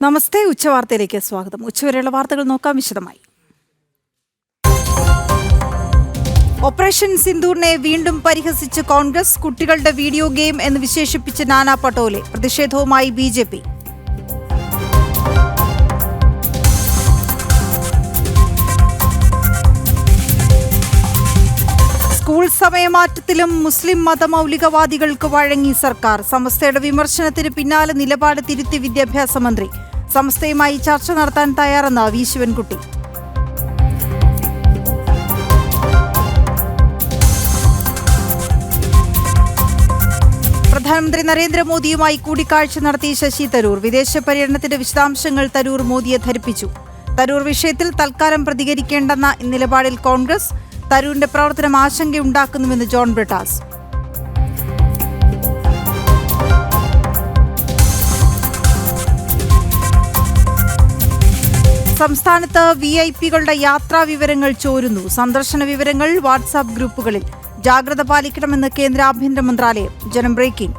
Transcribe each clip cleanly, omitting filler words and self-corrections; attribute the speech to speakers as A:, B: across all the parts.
A: നമസ്തേ, ഉച്ചവാർത്തയിലേക്ക് സ്വാഗതം. ഉച്ചവരെയുള്ള വാർത്തകൾ നോക്കാം വിശദമായി. ഓപ്പറേഷൻ സിന്ദൂറിനെ വീണ്ടും പരിഹസിച്ച് കോൺഗ്രസ്. കുട്ടികളുടെ വീഡിയോ ഗെയിം എന്ന് വിശേഷിപ്പിച്ച് നാനാ പട്ടോലെ. പ്രതിഷേധവുമായി BJP. സ്കൂൾ സമയമാറ്റത്തിലും മുസ്ലിം മതമൗലികവാദികൾക്ക് വഴങ്ങി സർക്കാർ. സമസ്തയുടെ വിമർശനത്തിന് പിന്നാലെ നിലപാട് തിരുത്തി വിദ്യാഭ്യാസ മന്ത്രി. സമസ്തയുമായി ചർച്ച നടത്താൻ തയ്യാറെന്ന് വി ശിവൻകുട്ടി. പ്രധാനമന്ത്രി നരേന്ദ്രമോദിയുമായി കൂടിക്കാഴ്ച നടത്തി ശശി തരൂർ. വിദേശ പര്യടനത്തിന്റെ വിശദാംശങ്ങൾ തരൂർ മോദിയെ ധരിപ്പിച്ചു. തരൂർ വിഷയത്തിൽ തൽക്കാലം പ്രതികരിക്കേണ്ടെന്ന നിലപാടിൽ കോൺഗ്രസ്. തരൂരിന്റെ പ്രവർത്തനം ആശങ്കയുണ്ടാക്കുന്നുവെന്ന് ജോൺ ബ്രിട്ടാസ്. സംസ്ഥാനത്ത് VIP-കളുടെ യാത്രാ വിവരങ്ങൾ ചോരുന്നു. സന്ദർശന വിവരങ്ങൾ വാട്സാപ്പ് ഗ്രൂപ്പുകളിൽ. ജാഗ്രത പാലിക്കണമെന്ന് കേന്ദ്ര ആഭ്യന്തര മന്ത്രാലയം. ജനം ബ്രേക്കിംഗ്.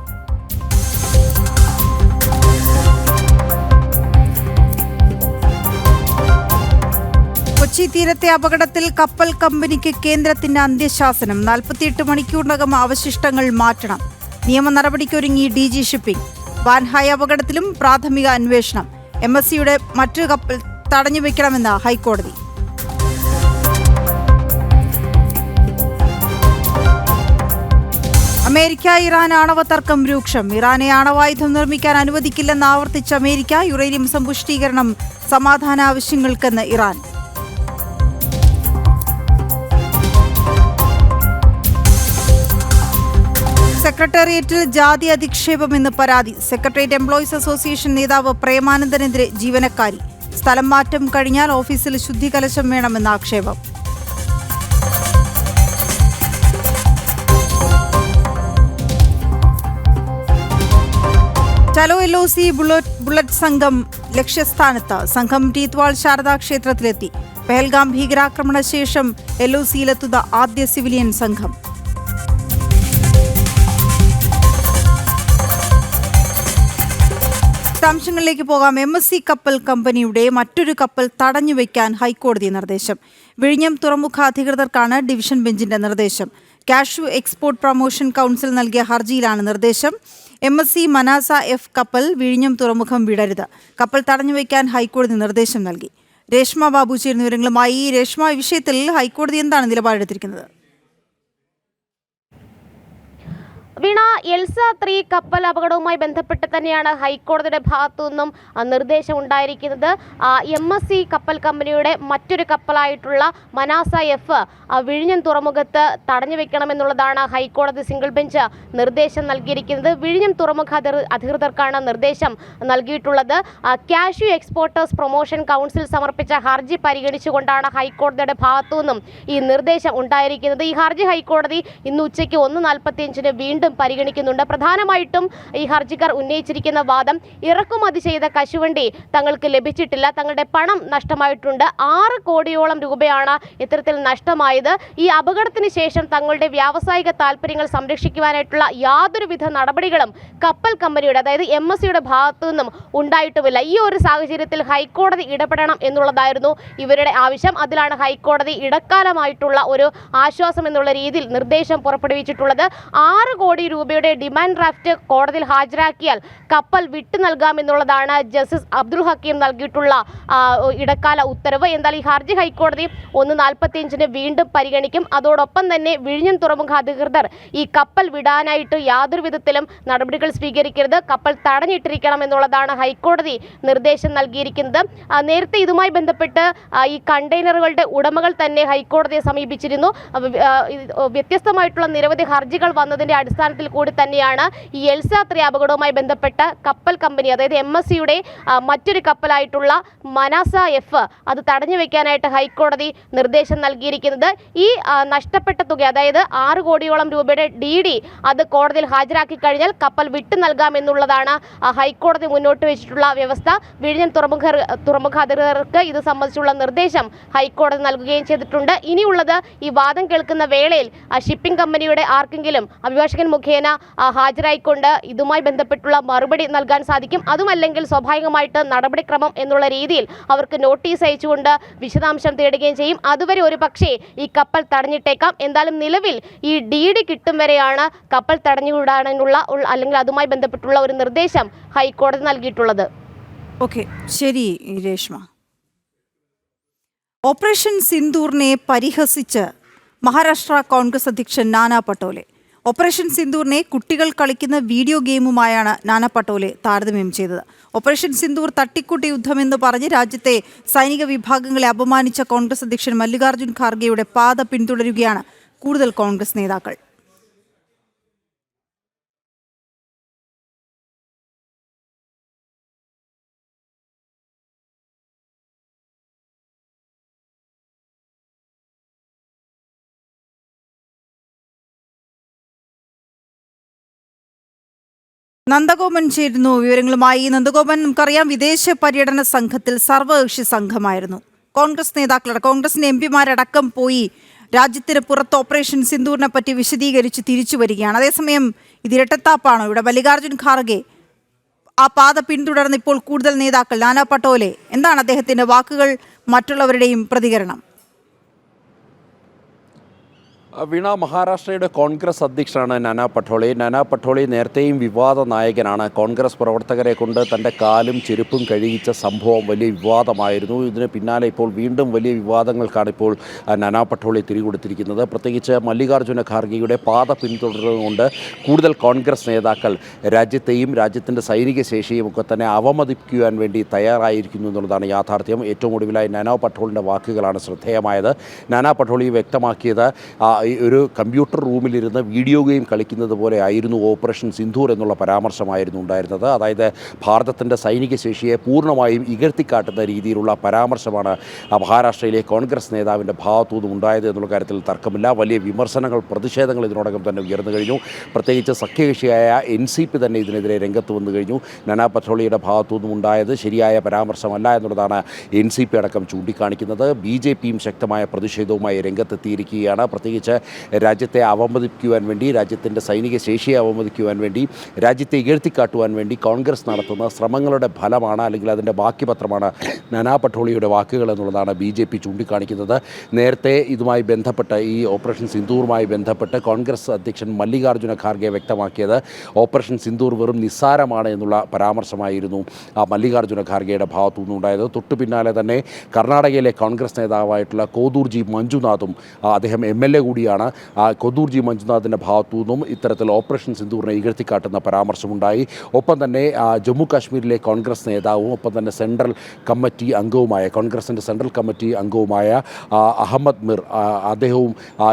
A: കൊച്ചി തീരത്തെ അപകടത്തിൽ കപ്പൽ കമ്പനിക്ക് കേന്ദ്രത്തിന്റെ അന്ത്യശാസനം. 48 മണിക്കൂറിനകം അവശിഷ്ടങ്ങൾ മാറ്റണം. നിയമ നടപടിക്കൊരുങ്ങി DG ഷിപ്പിംഗ്. വാൻഹായ് അപകടത്തിലും പ്രാഥമിക അന്വേഷണം. MSCയുടെ മറ്റൊരു കപ്പൽ തടഞ്ഞുവെക്കണമെന്ന് ഹൈക്കോടതി. അമേരിക്ക-ഇറാൻ ആണവ തർക്കം രൂക്ഷം. ഇറാനെ ആണവായുധം നിർമ്മിക്കാൻ അനുവദിക്കില്ലെന്ന് ആവർത്തിച്ച അമേരിക്ക. യുറേനിയം സമ്പുഷ്ടീകരണം സമാധാന ആവശ്യങ്ങൾക്കെന്ന് ഇറാൻ. സെക്രട്ടേറിയറ്റിൽ ജാതി അധിക്ഷേപമെന്ന് പരാതി. സെക്രട്ടേറിയറ്റ് എംപ്ലോയീസ് അസോസിയേഷൻ നേതാവ് പ്രേമാനന്ദനെതിരെ ജീവനക്കാരി. സ്ഥലം മാറ്റം കഴിഞ്ഞാൽ ഓഫീസിൽ ശുദ്ധികലശം വേണമെന്ന ആക്ഷേപം. ചലോ LOC ബുള്ളറ്റ് സംഘം ലക്ഷ്യസ്ഥാനത്ത്. സംഘം ടീത്വാൾ ശാരദാ ക്ഷേത്രത്തിലെത്തി. പെഹൽഗാം ഭീകരാക്രമണ ശേഷം LOCയിലെത്തുന്ന ആദ്യ സിവിലിയൻ സംഘം. വിശദാംശങ്ങളിലേക്ക് പോകാം. MSC കപ്പൽ കമ്പനിയുടെ മറ്റൊരു കപ്പൽ തടഞ്ഞുവെക്കാൻ ഹൈക്കോടതി നിർദ്ദേശം. വിഴിഞ്ഞം തുറമുഖ അധികൃതർക്കാണ് ഡിവിഷൻ ബെഞ്ചിന്റെ നിർദ്ദേശം. കാഷ്യൂ എക്സ്പോർട്ട് പ്രൊമോഷൻ കൗൺസിൽ നൽകിയ ഹർജിയിലാണ് നിർദ്ദേശം. MSC മനാസ F കപ്പൽ വിഴിഞ്ഞം തുറമുഖം വിടരുത്. കപ്പൽ തടഞ്ഞുവെക്കാൻ ഹൈക്കോടതി നിർദ്ദേശം നൽകി. രേഷ്മ ബാബു ചേരുന്ന വിവരങ്ങളുമായി. രേഷ്മ, ഈ വിഷയത്തിൽ ഹൈക്കോടതി എന്താണ് നിലപാടെടുത്തിരിക്കുന്നത്?
B: വീണ, എൽസ 3 കപ്പൽ അപകടവുമായി ബന്ധപ്പെട്ട് തന്നെയാണ് ഹൈക്കോടതിയുടെ ഭാഗത്തു നിന്നും നിർദ്ദേശം ഉണ്ടായിരിക്കുന്നത്. MSC കപ്പൽ കമ്പനിയുടെ മറ്റൊരു കപ്പലായിട്ടുള്ള മനാസ F വിഴിഞ്ഞം തുറമുഖത്ത് തടഞ്ഞു വെക്കണമെന്നുള്ളതാണ് ഹൈക്കോടതി സിംഗിൾ ബെഞ്ച് നിർദ്ദേശം നൽകിയിരിക്കുന്നത്. വിഴിഞ്ഞം തുറമുഖ അധികൃതർക്കാണ് നിർദ്ദേശം നൽകിയിട്ടുള്ളത്. കാഷ്യൂ എക്സ്പോർട്ടേഴ്സ് പ്രൊമോഷൻ കൗൺസിൽ സമർപ്പിച്ച ഹർജി പരിഗണിച്ചുകൊണ്ടാണ് ഹൈക്കോടതിയുടെ ഭാഗത്തു നിന്നും ഈ നിർദ്ദേശം ഉണ്ടായിരിക്കുന്നത്. ഈ ഹർജി ഹൈക്കോടതി ഇന്ന് ഉച്ചയ്ക്ക് 1:45 വീണ്ടും പരിഗണിക്കുന്നുണ്ട്. പ്രധാനമായിട്ടും ഈ ഹർജിക്കാർ ഉന്നയിച്ചിരിക്കുന്ന വാദം, ഇറക്കുമതി ചെയ്ത കശുവണ്ടി തങ്ങൾക്ക് ലഭിച്ചിട്ടില്ല, തങ്ങളുടെ പണം നഷ്ടമായിട്ടുണ്ട്. 6 കോടിയോളം രൂപയാണ് ഇത്തരത്തിൽ നഷ്ടമായത്. ഈ അപകടത്തിന് ശേഷം തങ്ങളുടെ വ്യാവസായിക താല്പര്യങ്ങൾ സംരക്ഷിക്കുവാനായിട്ടുള്ള യാതൊരുവിധ നടപടികളും കപ്പൽ കമ്പനിയുടെ, അതായത് MSCയുടെ ഭാഗത്തു നിന്നും ഉണ്ടായിട്ടുമില്ല. ഈ ഒരു സാഹചര്യത്തിൽ ഹൈക്കോടതി ഇടപെടണം എന്നുള്ളതായിരുന്നു ഇവരുടെ ആവശ്യം. അതിലാണ് ഹൈക്കോടതി ഇടക്കാലമായിട്ടുള്ള ഒരു ആശ്വാസം എന്നുള്ള രീതിയിൽ നിർദ്ദേശം പുറപ്പെടുവിച്ചിട്ടുള്ളത്. 6 കോടി രൂപയുടെ ഡിമാൻഡ് ഡ്രാഫ്റ്റ് കോടതിയിൽ ഹാജരാക്കിയാൽ കപ്പൽ വിട്ടു നൽകാമെന്നുള്ളതാണ് ജസ്റ്റിസ് അബ്ദുൽ ഹക്കീം നൽകിയിട്ടുള്ള ഇടക്കാല ഉത്തരവ്. എന്നാൽ ഈ ഹർജി ഹൈക്കോടതി 1:45 വീണ്ടും പരിഗണിക്കും. അതോടൊപ്പം തന്നെ വിഴിഞ്ഞം തുറമുഖ അധികൃതർ ഈ കപ്പൽ വിടാനായിട്ട് യാതൊരു വിധത്തിലും നടപടികൾ സ്വീകരിക്കരുത്, കപ്പൽ തടഞ്ഞിട്ടിരിക്കണം എന്നുള്ളതാണ് ഹൈക്കോടതി നിർദ്ദേശം നൽകിയിരിക്കുന്നത്. നേരത്തെ ഇതുമായി ബന്ധപ്പെട്ട് ഈ കണ്ടെയ്നറുകളുടെ ഉടമകൾ തന്നെ ഹൈക്കോടതിയെ സമീപിച്ചിരുന്നു. വ്യത്യസ്തമായിട്ടുള്ള നിരവധി ഹർജികൾ വന്നതിന്റെ അടിസ്ഥാനത്തിൽ കൂടി തന്നെയാണ് ഈ എൽസ 3 അപകടവുമായി ബന്ധപ്പെട്ട കപ്പൽ കമ്പനി, അതായത് MSCയുടെ മറ്റൊരു കപ്പലായിട്ടുള്ള മനാസ F അത് തടഞ്ഞു വെക്കാനായിട്ട് ഹൈക്കോടതി നിർദ്ദേശം നൽകിയിരിക്കുന്നത്. ഈ നഷ്ടപ്പെട്ട തുക, അതായത് 6 കോടിയോളം രൂപയുടെ DD അത് കോടതിയിൽ ഹാജരാക്കി കഴിഞ്ഞാൽ കപ്പൽ വിട്ടു നൽകാമെന്നുള്ളതാണ് ഹൈക്കോടതി മുന്നോട്ട് വെച്ചിട്ടുള്ള വ്യവസ്ഥ. വിഴിഞ്ഞം തുറമുഖ അധികൃതർക്ക് ഇത് സംബന്ധിച്ചുള്ള നിർദ്ദേശം ഹൈക്കോടതി നൽകുകയും ചെയ്തിട്ടുണ്ട്. ഇനിയുള്ളത് ഈ വാദം കേൾക്കുന്ന വേളയിൽ ഷിപ്പിംഗ് കമ്പനിയുടെ ആർക്കെങ്കിലും അഭിഭാഷകൻ മുഖേന ഹാജരായിക്കൊണ്ട് ഇതുമായി ബന്ധപ്പെട്ടുള്ള മറുപടി നൽകാൻ സാധിക്കും. അതുമല്ലെങ്കിൽ സ്വാഭാവികമായിട്ട് നടപടിക്രമം എന്നുള്ള രീതിയിൽ അവർക്ക് നോട്ടീസ് അയച്ചുകൊണ്ട് വിശദാംശം തേടുകയും ചെയ്യും. അതുവരെ ഒരു പക്ഷേ ഈ കപ്പൽ തടഞ്ഞിട്ടേക്കാം. എന്തായാലും നിലവിൽ ഈ DD കിട്ടും വരെയാണ് കപ്പൽ തടഞ്ഞുവിടാനുള്ള അല്ലെങ്കിൽ അതുമായി ബന്ധപ്പെട്ടുള്ള ഒരു നിർദ്ദേശം ഹൈക്കോടതി നൽകിയിട്ടുള്ളത്.
A: ഓക്കെ, ശരി രേഷ്മ. ഓപ്പറേഷൻ സിന്ദൂറിനെ പരിഹസിച്ച് മഹാരാഷ്ട്ര കോൺഗ്രസ് അധ്യക്ഷൻ നാനാ പട്ടോലെ. ഓപ്പറേഷൻ സിന്ദൂറിനെ കുട്ടികൾ കളിക്കുന്ന വീഡിയോ ഗെയിമുമായാണ് നാനാ പട്ടോലെ താരതമ്യം ചെയ്തത്. ഓപ്പറേഷൻ സിന്ദൂർ തട്ടിക്കൂട്ടി യുദ്ധമെന്ന് പറഞ്ഞ് രാജ്യത്തെ സൈനിക വിഭാഗങ്ങളെ അപമാനിച്ച കോൺഗ്രസ് അധ്യക്ഷൻ മല്ലികാർജ്ജുൻ ഖാർഗെയുടെ പാത പിന്തുടരുകയാണ് കൂടുതൽ കോൺഗ്രസ് നേതാക്കൾ. നന്ദഗോപൻ ചേരുന്നു വിവരങ്ങളുമായി. നന്ദഗോപൻ, നമുക്കറിയാം വിദേശ പര്യടന സംഘത്തിൽ സർവകക്ഷി സംഘമായിരുന്നു. കോൺഗ്രസ് നേതാക്കളടക്കം കോൺഗ്രസിന്റെ എംപിമാരടക്കം പോയി രാജ്യത്തിന് പുറത്ത് ഓപ്പറേഷൻ സിന്ദൂറിനെ പറ്റി വിശദീകരിച്ച് തിരിച്ചു വരികയാണ്. അതേസമയം ഇത് ഇരട്ടത്താപ്പാണോ? ഇവിടെ മല്ലികാർജ്ജുൻ ഖാർഗെ ആ പാത പിന്തുടർന്ന് ഇപ്പോൾ കൂടുതൽ നേതാക്കൾ, നാനാ പട്ടോലെ, എന്താണ് അദ്ദേഹത്തിന്റെ വാക്കുകൾ, മറ്റുള്ളവരുടെയും പ്രതികരണം?
C: വീണ, മഹാരാഷ്ട്രയുടെ കോൺഗ്രസ് അധ്യക്ഷനാണ് നാനാ പട്ടോളെ. നാനാ പട്ടോളെ നേരത്തെയും വിവാദ നായകനാണ്. കോൺഗ്രസ് പ്രവർത്തകരെ കൊണ്ട് തൻ്റെ കാലും ചെരുപ്പും കഴുകിച്ച സംഭവം വലിയ വിവാദമായിരുന്നു. ഇതിന് പിന്നാലെ ഇപ്പോൾ വീണ്ടും വലിയ വിവാദങ്ങൾക്കാണ് ഇപ്പോൾ നാനാ പട്ടോളെ തിരികൊടുത്തിരിക്കുന്നത്. പ്രത്യേകിച്ച് മല്ലികാർജ്ജുന ഖാർഗെയുടെ പാത പിന്തുടർന്നുകൊണ്ട് കൂടുതൽ കോൺഗ്രസ് നേതാക്കൾ രാജ്യത്തെയും രാജ്യത്തിൻ്റെ സൈനിക ശേഷിയും ഒക്കെ തന്നെ അവമതിപ്പിക്കുവാൻ വേണ്ടി തയ്യാറായിരിക്കുന്നു എന്നുള്ളതാണ് യാഥാർത്ഥ്യം. ഏറ്റവും ഒടുവിലായി നാനാ പട്ടോളിൻ്റെ വാക്കുകളാണ് ശ്രദ്ധേയമായത്. നാനാ പട്ടോളെ വ്യക്തമാക്കിയത് ഒരു കമ്പ്യൂട്ടർ റൂമിലിരുന്ന് വീഡിയോ ഗെയിം കളിക്കുന്നത് പോലെ ആയിരുന്നു ഓപ്പറേഷൻ സിന്ദൂർ എന്നുള്ള പരാമർശമായിരുന്നു ഉണ്ടായിരുന്നത്. അതായത് ഭാരതത്തിൻ്റെ സൈനിക ശേഷിയെ പൂർണ്ണമായും ഇകഴ്ത്തിക്കാട്ടുന്ന രീതിയിലുള്ള പരാമർശമാണ് മഹാരാഷ്ട്രയിലെ കോൺഗ്രസ് നേതാവിൻ്റെ ഭാഗത്തുനിന്നും ഉണ്ടായത് എന്നുള്ള കാര്യത്തിൽ തർക്കമില്ല. വലിയ വിമർശനങ്ങൾ, പ്രതിഷേധങ്ങൾ ഇതിനോടകം തന്നെ ഉയർന്നു കഴിഞ്ഞു. പ്രത്യേകിച്ച് സഖ്യകക്ഷിയായ NCP തന്നെ ഇതിനെതിരെ രംഗത്ത് വന്നു കഴിഞ്ഞു. നാനാ പട്ടോളെയുടെ ഭാഗത്തുനിന്നും ഉണ്ടായത് ശരിയായ പരാമർശമല്ല എന്നുള്ളതാണ് NCP അടക്കം ചൂണ്ടിക്കാണിക്കുന്നത്. BJPയും ശക്തമായ പ്രതിഷേധവുമായി രംഗത്തെത്തിയിരിക്കുകയാണ്. പ്രത്യേകിച്ച് രാജ്യത്തെ അവമതിപ്പിക്കുവാൻ വേണ്ടി, രാജ്യത്തിൻ്റെ സൈനിക ശേഷിയെ അവമതിക്കുവാൻ വേണ്ടി, രാജ്യത്തെ ഇകഴ്ത്തിക്കാട്ടുവാൻ വേണ്ടി കോൺഗ്രസ് നടത്തുന്ന ശ്രമങ്ങളുടെ ഫലമാണ്, അല്ലെങ്കിൽ അതിൻ്റെ ബാക്കി പത്രമാണ് നാനാ പട്ടോളെയുടെ വാക്കുകൾ എന്നുള്ളതാണ് BJP ചൂണ്ടിക്കാണിക്കുന്നത്. നേരത്തെ ഇതുമായി ബന്ധപ്പെട്ട്, ഈ ഓപ്പറേഷൻ സിന്ദൂറുമായി ബന്ധപ്പെട്ട് കോൺഗ്രസ് അധ്യക്ഷൻ മല്ലികാർജ്ജുന ഖാർഗെ വ്യക്തമാക്കിയത് ഓപ്പറേഷൻ സിന്ദൂർ വെറും നിസ്സാരമാണ് എന്നുള്ള പരാമർശമായിരുന്നു മല്ലികാർജ്ജുന ഖാർഗെയുടെ ഭാഗത്തു നിന്നുണ്ടായത്. തൊട്ടു പിന്നാലെ തന്നെ കർണാടകയിലെ കോൺഗ്രസ് നേതാവായിട്ടുള്ള കോദൂർജി മഞ്ജുനാഥും, അദ്ദേഹം MLA കൂടിയാണ്, കോദൂർജി മഞ്ജുനാഥിൻ്റെ ഭാഗത്തു നിന്നും ഇത്തരത്തിൽ ഓപ്പറേഷൻ സിന്ദൂറിനെ ഇകഴ്ത്തിക്കാട്ടുന്ന പരാമർശമുണ്ടായി. ഒപ്പം തന്നെ ജമ്മു കാശ്മീരിലെ കോൺഗ്രസ് നേതാവും ഒപ്പം തന്നെ സെൻട്രൽ കമ്മിറ്റി അംഗവുമായ, കോൺഗ്രസിൻ്റെ സെൻട്രൽ കമ്മിറ്റി അംഗവുമായ അഹമ്മദ് മിർ, അദ്ദേഹവും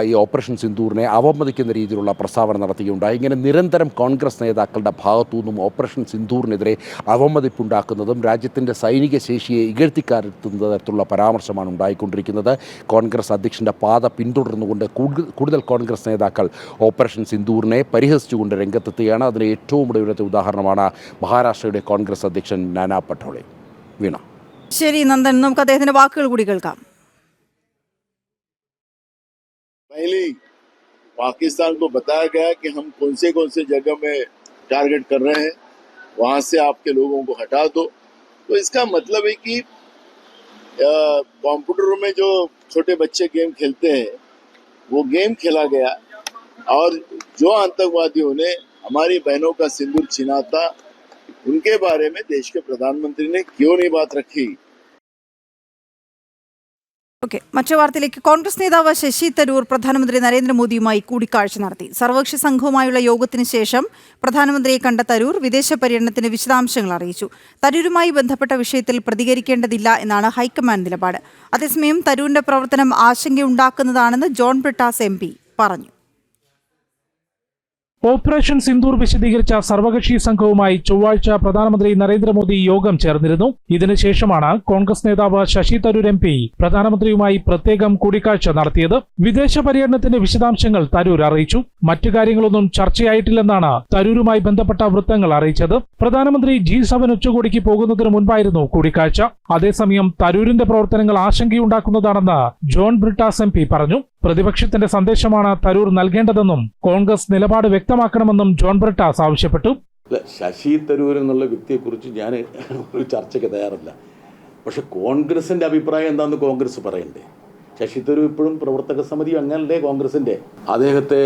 C: ഈ ഓപ്പറേഷൻ സിന്ദൂറിനെ അവമതിക്കുന്ന രീതിയിലുള്ള പ്രസ്താവന നടത്തുകയുണ്ടായി. ഇങ്ങനെ നിരന്തരം കോൺഗ്രസ് നേതാക്കളുടെ ഭാഗത്തു നിന്നും ഓപ്പറേഷൻ സിന്ദൂറിനെതിരെ അവമതിപ്പുണ്ടാക്കുന്നതും രാജ്യത്തിൻ്റെ സൈനിക ശേഷിയെ ഇകഴ്ത്തിക്കാട്ടുന്ന തരത്തിലുള്ള പരാമർശമാണ് ഉണ്ടായിക്കൊണ്ടിരിക്കുന്നത്. കോൺഗ്രസ് അധ്യക്ഷൻ്റെ പാത പിന്തുടർന്നുകൊണ്ട് കൂടുതൽ കോൺഗ്രസ് നേതാക്കൾ ഓപ്പറേഷൻ സിന്ദൂറിനെ പരിഹസിച്ചുകൊണ്ട് രംഗത്തെത്തുകയാണ്. അതിന് ഏറ്റവും ഒടുവിലത്തെ ഉദാഹരണമാണ് മഹാരാഷ്ട്രയുടെ കോൺഗ്രസ് അധ്യക്ഷൻ നാനാ പട്ടോളെ. വീണ,
A: ശരി നന്ദൻ, നമുക്ക് അദ്ദേഹത്തിന്റെ വാക്കുകൾ കൂടി കേൾക്കാം.
D: पहले पाकिस्तान को बताया गया कि हम कौन से जगह में टारगेट कर रहे हैं, वहां से आपके लोगों को हटा दो. तो इसका मतलब है कि कंप्यूटर में जो छोटे बच्चे गेम खेलते हैं वो गेम खेला गया, और जो आतंकवादियों ने हमारी बहनों का सिंदूर छीना था उनके बारे में देश के प्रधानमंत्री ने क्यों नहीं बात रखी.
A: ഓക്കെ, മറ്റു വാർത്തയിലേക്ക്. കോൺഗ്രസ് നേതാവ് ശശി തരൂർ പ്രധാനമന്ത്രി നരേന്ദ്രമോദിയുമായി കൂടിക്കാഴ്ച നടത്തി. സർവകക്ഷി സംഘവുമായുള്ള യോഗത്തിന് ശേഷം പ്രധാനമന്ത്രിയെ കണ്ട തരൂർ വിദേശ പര്യടനത്തിന് വിശദാംശങ്ങൾ അറിയിച്ചു. തരൂരുമായി ബന്ധപ്പെട്ട വിഷയത്തിൽ പ്രതികരിക്കേണ്ടതില്ല എന്നാണ് ഹൈക്കമാൻഡ് നിലപാട്. അതേസമയം തരൂരിന്റെ പ്രവർത്തനം ആശങ്കയുണ്ടാക്കുന്നതാണെന്ന് ജോൺ ബ്രിട്ടാസ് MP പറഞ്ഞു.
E: ഓപ്പറേഷൻ സിന്ദൂർ വിശദീകരിച്ച സർവകക്ഷി സംഘവുമായി ചൊവ്വാഴ്ച പ്രധാനമന്ത്രി നരേന്ദ്രമോദി യോഗം ചേർന്നിരുന്നു. ഇതിനുശേഷമാണ് കോൺഗ്രസ് നേതാവ് ശശി തരൂർ MP പ്രധാനമന്ത്രിയുമായി പ്രത്യേകം കൂടിക്കാഴ്ച നടത്തിയത്. വിദേശ പര്യടനത്തിന്റെ വിശദാംശങ്ങൾ തരൂർ അറിയിച്ചു. മറ്റു കാര്യങ്ങളൊന്നും ചർച്ചയായിട്ടില്ലെന്നാണ് തരൂരുമായി ബന്ധപ്പെട്ട വൃത്തങ്ങൾ അറിയിച്ചത്. പ്രധാനമന്ത്രി G7 ഉച്ചകോടിക്ക് പോകുന്നതിന് മുൻപായിരുന്നു കൂടിക്കാഴ്ച. അതേസമയം തരൂരിന്റെ പ്രവർത്തനങ്ങൾ ആശങ്കയുണ്ടാക്കുന്നതാണെന്ന് ജോൺ ബ്രിട്ടാസ് MP പറഞ്ഞു. പ്രതിപക്ഷത്തിന്റെ സന്ദേശമാണ് തരൂർ നൽകേണ്ടതെന്നും കോൺഗ്രസ് നിലപാട് വ്യക്തമാക്കണമെന്നും ജോൺ ബ്രിട്ടാസ് ആവശ്യപ്പെട്ടു.
F: ശശി തരൂർ എന്നുള്ള വ്യക്തിയെക്കുറിച്ച് ഞാൻ ഒരു ചർച്ചയ്ക്ക് തയ്യാറല്ല. പക്ഷെ കോൺഗ്രസിൻ്റെ അഭിപ്രായം എന്താണെന്ന് കോൺഗ്രസ് പറയണ്ടേ? ശശി തരൂർ ഇപ്പോഴും പ്രവർത്തക സമിതി അംഗമല്ലേ കോൺഗ്രസിൻ്റെ? അദ്ദേഹത്തെ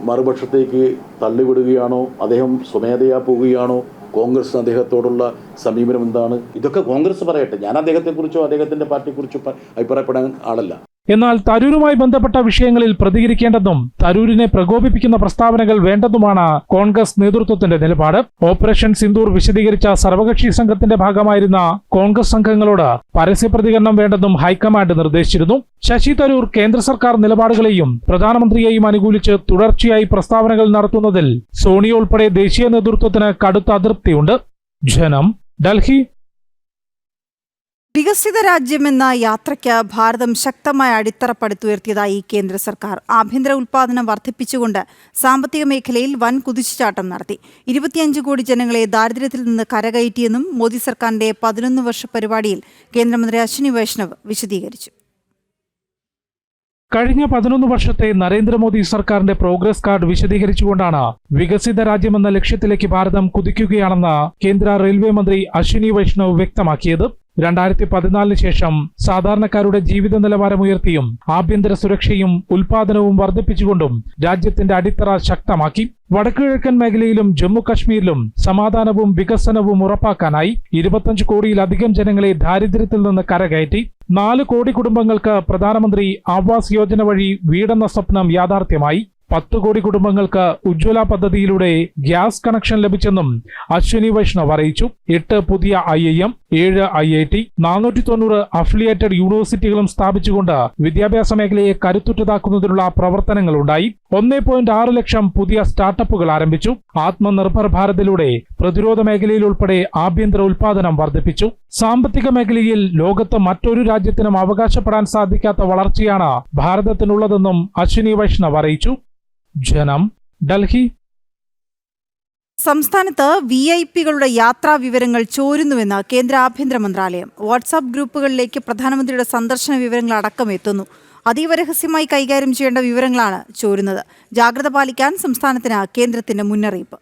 F: മറുപക്ഷത്തേക്ക് തള്ളിവിടുകയാണോ? അദ്ദേഹം സ്വമേധയാ പോവുകയാണോ? കോൺഗ്രസ് അദ്ദേഹത്തോടുള്ള സമീപനം എന്താണ്? ഇതൊക്കെ കോൺഗ്രസ് പറയട്ടെ. ഞാൻ അദ്ദേഹത്തെക്കുറിച്ചോ അദ്ദേഹത്തിൻ്റെ പാർട്ടിയെക്കുറിച്ചോ അഭിപ്രായപ്പെടാൻ ആളല്ല.
E: എന്നാൽ തരൂരുമായി ബന്ധപ്പെട്ട വിഷയങ്ങളിൽ പ്രതികരിക്കേണ്ടെന്നും തരൂരിനെ പ്രകോപിപ്പിക്കുന്ന പ്രസ്താവനകൾ വേണ്ടെന്നുമാണ് കോൺഗ്രസ് നേതൃത്വത്തിന്റെ നിലപാട്. ഓപ്പറേഷൻ സിന്ദൂർ വിശദീകരിച്ച സർവകക്ഷി സംഘത്തിന്റെ ഭാഗമായിരുന്ന കോൺഗ്രസ് സംഘങ്ങളോട് പരസ്യ പ്രതികരണം വേണ്ടെന്നും ഹൈക്കമാൻഡ് നിർദ്ദേശിച്ചിരുന്നു. ശശി തരൂർ കേന്ദ്ര സർക്കാർ നിലപാടുകളെയും പ്രധാനമന്ത്രിയെയും അനുകൂലിച്ച് തുടർച്ചയായി പ്രസ്താവനകൾ നടത്തുന്നതിൽ സോണിയ ഉൾപ്പെടെ ദേശീയ നേതൃത്വത്തിന് കടുത്ത അതൃപ്തിയുണ്ട്. ജനം, ഡൽഹി.
A: വികസിത രാജ്യമെന്ന യാത്രയ്ക്ക് ഭാരതം ശക്തമായ അടിത്തറ പടുത്തുയർത്തിയതായി കേന്ദ്ര സർക്കാർ. ആഭ്യന്തര ഉൽപ്പാദനം വർദ്ധിപ്പിച്ചുകൊണ്ട് സാമ്പത്തിക മേഖലയിൽ വൻ കുതിച്ചുചാട്ടം നടത്തി. 25 കോടി ജനങ്ങളെ ദാരിദ്ര്യത്തിൽ നിന്ന് കരകയറ്റിയെന്നും മോദി സർക്കാരിന്റെ 11 വർഷ പരിപാടിയിൽ കേന്ദ്രമന്ത്രി അശ്വിനി വൈഷ്ണവ് വിശദീകരിച്ചു.
E: കഴിഞ്ഞ 11 വർഷത്തെ നരേന്ദ്രമോദി സർക്കാരിന്റെ പ്രോഗ്രസ് കാർഡ് വിശദീകരിച്ചുകൊണ്ടാണ് വികസിത രാജ്യമെന്ന ലക്ഷ്യത്തിലേക്ക് ഭാരതം കുതിക്കുകയാണെന്ന് കേന്ദ്ര റെയിൽവേ മന്ത്രി അശ്വിനി വൈഷ്ണവ് വ്യക്തമാക്കിയത്. 2014 ശേഷം സാധാരണക്കാരുടെ ജീവിത നിലവാരമുയർത്തിയും ആഭ്യന്തര സുരക്ഷയും ഉൽപാദനവും വർദ്ധിപ്പിച്ചുകൊണ്ടും രാജ്യത്തിന്റെ അടിത്തറ ശക്തമാക്കി. വടക്കുകിഴക്കൻ മേഖലയിലും ജമ്മു കശ്മീരിലും സമാധാനവും വികസനവും ഉറപ്പാക്കാനായി 25 കോടിയിലധികം ജനങ്ങളെ ദാരിദ്ര്യത്തിൽ നിന്ന് കരകയറ്റി. 4 കോടി കുടുംബങ്ങൾക്ക് പ്രധാനമന്ത്രി ആവാസ് യോജന വഴി വീടെന്ന സ്വപ്നം യാഥാർത്ഥ്യമായി. 10 കോടി കുടുംബങ്ങൾക്ക് ഉജ്ജ്വല പദ്ധതിയിലൂടെ ഗ്യാസ് കണക്ഷൻ ലഭിച്ചെന്നും അശ്വിനി വൈഷ്ണവ് അറിയിച്ചു. 8 പുതിയ IIM, 7 IIT, 490 അഫിലിയേറ്റഡ് യൂണിവേഴ്സിറ്റികളും സ്ഥാപിച്ചുകൊണ്ട് വിദ്യാഭ്യാസ മേഖലയെ കരുത്തുറ്റതാക്കുന്നതിനുള്ള പ്രവർത്തനങ്ങളുണ്ടായി. 1.6 ലക്ഷം പുതിയ സ്റ്റാർട്ടപ്പുകൾ ആരംഭിച്ചു. ആത്മനിർഭർ ഭാരതിലൂടെ പ്രതിരോധ മേഖലയിൽ ഉൾപ്പെടെ ആഭ്യന്തര ഉൽപാദനം വർദ്ധിപ്പിച്ചു. സാമ്പത്തിക മേഖലയിൽ ലോകത്ത് മറ്റൊരു രാജ്യത്തിനും അവകാശപ്പെടാൻ സാധിക്കാത്ത വളർച്ചയാണ് ഭാരതത്തിനുള്ളതെന്നും അശ്വിനി വൈഷ്ണവ് അറിയിച്ചു. ജനം, ഡൽഹി.
A: സംസ്ഥാനത്ത് VIP-കളുടെ യാത്രാ വിവരങ്ങൾ ചോരുന്നുവെന്ന് കേന്ദ്ര ആഭ്യന്തര മന്ത്രാലയം. വാട്സാപ്പ് ഗ്രൂപ്പുകളിലേക്ക് പ്രധാനമന്ത്രിയുടെ സന്ദർശന വിവരങ്ങൾ അടക്കം എത്തുന്നു. അതീവ രഹസ്യമായി കൈകാര്യം ചെയ്യേണ്ട വിവരങ്ങളാണ് ചോരുന്നത്. ജാഗ്രത പാലിക്കാൻ സംസ്ഥാനത്തിന് കേന്ദ്രത്തിന്റെ മുന്നറിയിപ്പ്.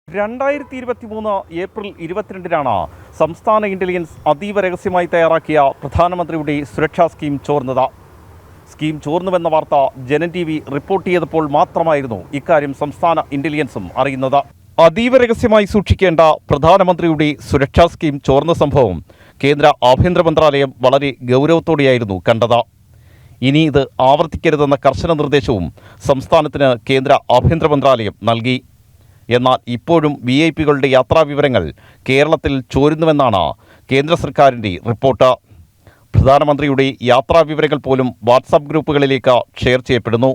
G: 2023 ഏപ്രിൽ 22-നാണ് സംസ്ഥാന ഇന്റലിജൻസ് അതീവ രഹസ്യമായി തയ്യാറാക്കിയ പ്രധാനമന്ത്രിയുടെ സുരക്ഷാ സ്കീം ചോർന്നത്. സ്കീം ചോർന്നുവെന്ന വാർത്ത ജനം TV റിപ്പോർട്ട് ചെയ്തപ്പോൾ മാത്രമായിരുന്നു ഇക്കാര്യം സംസ്ഥാന ഇന്റലിജൻസും അറിയുന്നത്. അതീവ രഹസ്യമായി സൂക്ഷിക്കേണ്ട പ്രധാനമന്ത്രിയുടെ സുരക്ഷാ സ്കീം ചോർന്ന സംഭവം കേന്ദ്ര ആഭ്യന്തര മന്ത്രാലയം വളരെ ഗൗരവത്തോടെയായിരുന്നു കണ്ടത്. ഇനി ഇത് ആവർത്തിക്കരുതെന്ന കർശന നിർദ്ദേശവും സംസ്ഥാനത്തിന് കേന്ദ്ര ആഭ്യന്തര മന്ത്രാലയം നൽകി. എന്നാൽ ഇപ്പോഴും VIP-കളുടെ യാത്രാവിവരങ്ങൾ കേരളത്തിൽ ചോരുന്നുവെന്നാണ് കേന്ദ്ര സർക്കാരിൻ്റെ റിപ്പോർട്ട്. പ്രധാനമന്ത്രിയുടെ യാത്രാവിവരങ്ങൾ പോലും വാട്സാപ്പ് ഗ്രൂപ്പുകളിലേക്ക് ഷെയർ ചെയ്യപ്പെടുന്നു.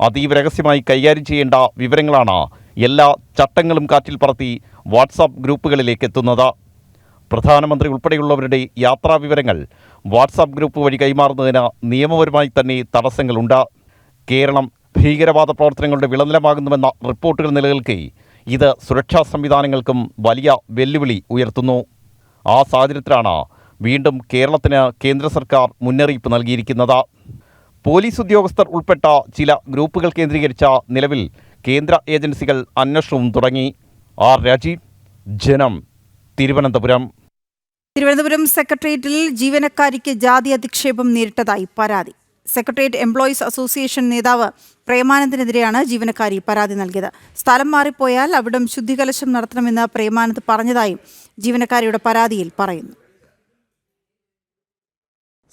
G: അതീവ രഹസ്യമായി കൈകാര്യം ചെയ്യേണ്ട വിവരങ്ങളാണ് എല്ലാ ചട്ടങ്ങളും കാറ്റിൽ പറത്തി വാട്സാപ്പ് ഗ്രൂപ്പുകളിലേക്ക് എത്തുന്നത്. പ്രധാനമന്ത്രി ഉൾപ്പെടെയുള്ളവരുടെ യാത്രാവിവരങ്ങൾ വാട്സാപ്പ് ഗ്രൂപ്പ് വഴി കൈമാറുന്നതിന് നിയമപരമായി തന്നെ തടസ്സങ്ങളുണ്ട്. കേരളം ഭീകരവാദ പ്രവർത്തനങ്ങളുടെ വിളനിലമാകുന്നുവെന്ന റിപ്പോർട്ടുകൾ നിലനിൽക്കെ ഇത് സുരക്ഷാ സംവിധാനങ്ങൾക്കും വലിയ വെല്ലുവിളി ഉയർത്തുന്നു. ആ സാഹചര്യത്തിലാണ് വീണ്ടും കേരളത്തിന് കേന്ദ്ര സർക്കാർ മുന്നറിയിപ്പ് നൽകിയിരിക്കുന്നത്. പോലീസ് ഉദ്യോഗസ്ഥർ ഉൾപ്പെട്ട ചില ഗ്രൂപ്പുകൾ കേന്ദ്രീകരിച്ച നിലവിൽ കേന്ദ്ര ഏജൻസികൾ അന്വേഷണവും തുടങ്ങി. ആർ രാജീവ്, ജനം, തിരുവനന്തപുരം.
A: തിരുവനന്തപുരം സെക്രട്ടേറിയറ്റിൽ ജീവനക്കാരിക്ക് ജാതി അധിക്ഷേപം നേരിട്ടതായി പരാതി. സെക്രട്ടേറിയറ്റ് എംപ്ലോയീസ് അസോസിയേഷൻ നേതാവ് പ്രേമാനന്ദിനെതിരെയാണ് ജീവനക്കാരി പരാതി നൽകിയത്. സ്ഥലം മാറിപ്പോയാൽ അവിടം ശുദ്ധികലശം നടത്തണമെന്ന് പ്രേമാനന്ദ് പറഞ്ഞതായും ജീവനക്കാരിയുടെ പരാതിയിൽ പറയുന്നു.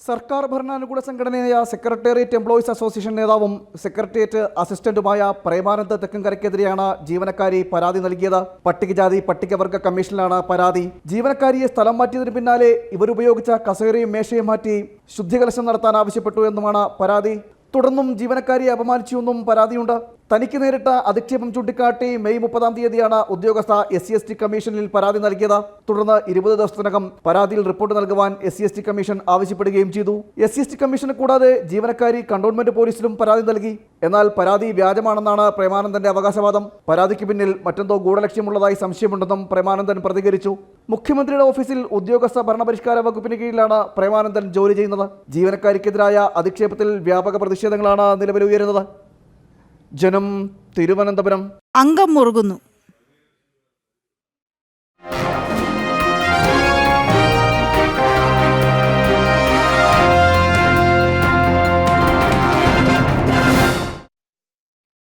H: സർക്കാർ ഭരണാനുകൂല സംഘടനയായ സെക്രട്ടേറിയറ്റ് എംപ്ലോയീസ് അസോസിയേഷൻ നേതാവും സെക്രട്ടേറിയറ്റ് അസിസ്റ്റന്റുമായ പ്രേമാനന്ദ് തെക്കങ്കരയ്ക്കെതിരെയാണ് ജീവനക്കാരി പരാതി നൽകിയത്. പട്ടികജാതി പട്ടികവർഗ കമ്മീഷനിലാണ് പരാതി. ജീവനക്കാരിയെ സ്ഥലം മാറ്റിയതിന് പിന്നാലെ ഇവരുപയോഗിച്ച കസേരയും മേശയും മാറ്റി ശുദ്ധികലശം നടത്താൻ ആവശ്യപ്പെട്ടു എന്നുമാണ് പരാതി. തുടർന്നും ജീവനക്കാരിയെ അപമാനിച്ചുവെന്നും പരാതിയുണ്ട്. തനിക്ക് നേരിട്ട അധിക്ഷേപം ചൂണ്ടിക്കാട്ടി മെയ് 30-ാം തീയതിയാണ് ഉദ്യോഗസ്ഥ SC/ST കമ്മീഷനിൽ പരാതി നൽകിയത്. തുടർന്ന് 20 ദിവസത്തിനകം പരാതിയിൽ റിപ്പോർട്ട് നൽകുവാൻ SC/ST കമ്മീഷൻ ആവശ്യപ്പെടുകയും ചെയ്തു. SC/ST കമ്മീഷനെ കൂടാതെ ജീവനക്കാരി കണ്ടോൺമെന്റ് പോലീസിലും പരാതി നൽകി. എന്നാൽ പരാതി വ്യാജമാണെന്നാണ് പ്രേമാനന്ദന്റെ അവകാശവാദം. പരാതിക്ക് പിന്നിൽ മറ്റെന്തോ ഗൂഢലക്ഷ്യമുള്ളതായി സംശയമുണ്ടെന്നും പ്രേമാനന്ദൻ പ്രതികരിച്ചു. മുഖ്യമന്ത്രിയുടെ ഓഫീസിൽ ഉദ്യോഗസ്ഥ ഭരണപരിഷ്കാര വകുപ്പിന് കീഴിലാണ് പ്രേമാനന്ദൻ ജോലി ചെയ്യുന്നത്. ജീവനക്കാരിക്കെതിരായ അധിക്ഷേപത്തിൽ വ്യാപക പ്രതിഷേധങ്ങളാണ് നിലവിൽ ഉയരുന്നത്. ജനം, തിരുവനന്തപുരം.
A: അംഗം മുറുകുന്നു.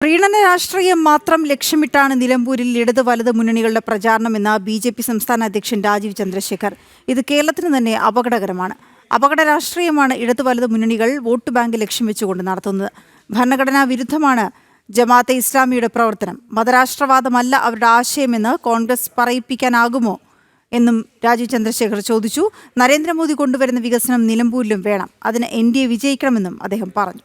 A: പ്രീണന രാഷ്ട്രീയം മാത്രം ലക്ഷ്യമിട്ടാണ് നിലമ്പൂരിൽ ഇടത് വലത് മുന്നണികളുടെ പ്രചാരണമെന്ന് BJP സംസ്ഥാന അധ്യക്ഷൻ രാജീവ് ചന്ദ്രശേഖർ. ഇത് കേരളത്തിന് തന്നെ അപകടകരമാണ്. അപകട രാഷ്ട്രീയമാണ് ഇടത് വലത് മുന്നണികൾ വോട്ട് ബാങ്ക് ലക്ഷ്യം വെച്ചുകൊണ്ട് നടത്തുന്നത്. ഭരണഘടനാ വിരുദ്ധമാണ് ജമാഅത്തെ ഇസ്ലാമിയുടെ പ്രവർത്തനം. മതരാഷ്ട്രവാദമല്ല അവരുടെ ആശയമെന്ന് കോൺഗ്രസ് പറയിപ്പിക്കാനാകുമോ എന്നും രാജീവ് ചന്ദ്രശേഖർ ചോദിച്ചു. നരേന്ദ്രമോദി കൊണ്ടുവരുന്ന വികസനം നിലമ്പൂരിലും വേണം. അതിന് NDA വിജയിക്കണമെന്നും അദ്ദേഹം പറഞ്ഞു.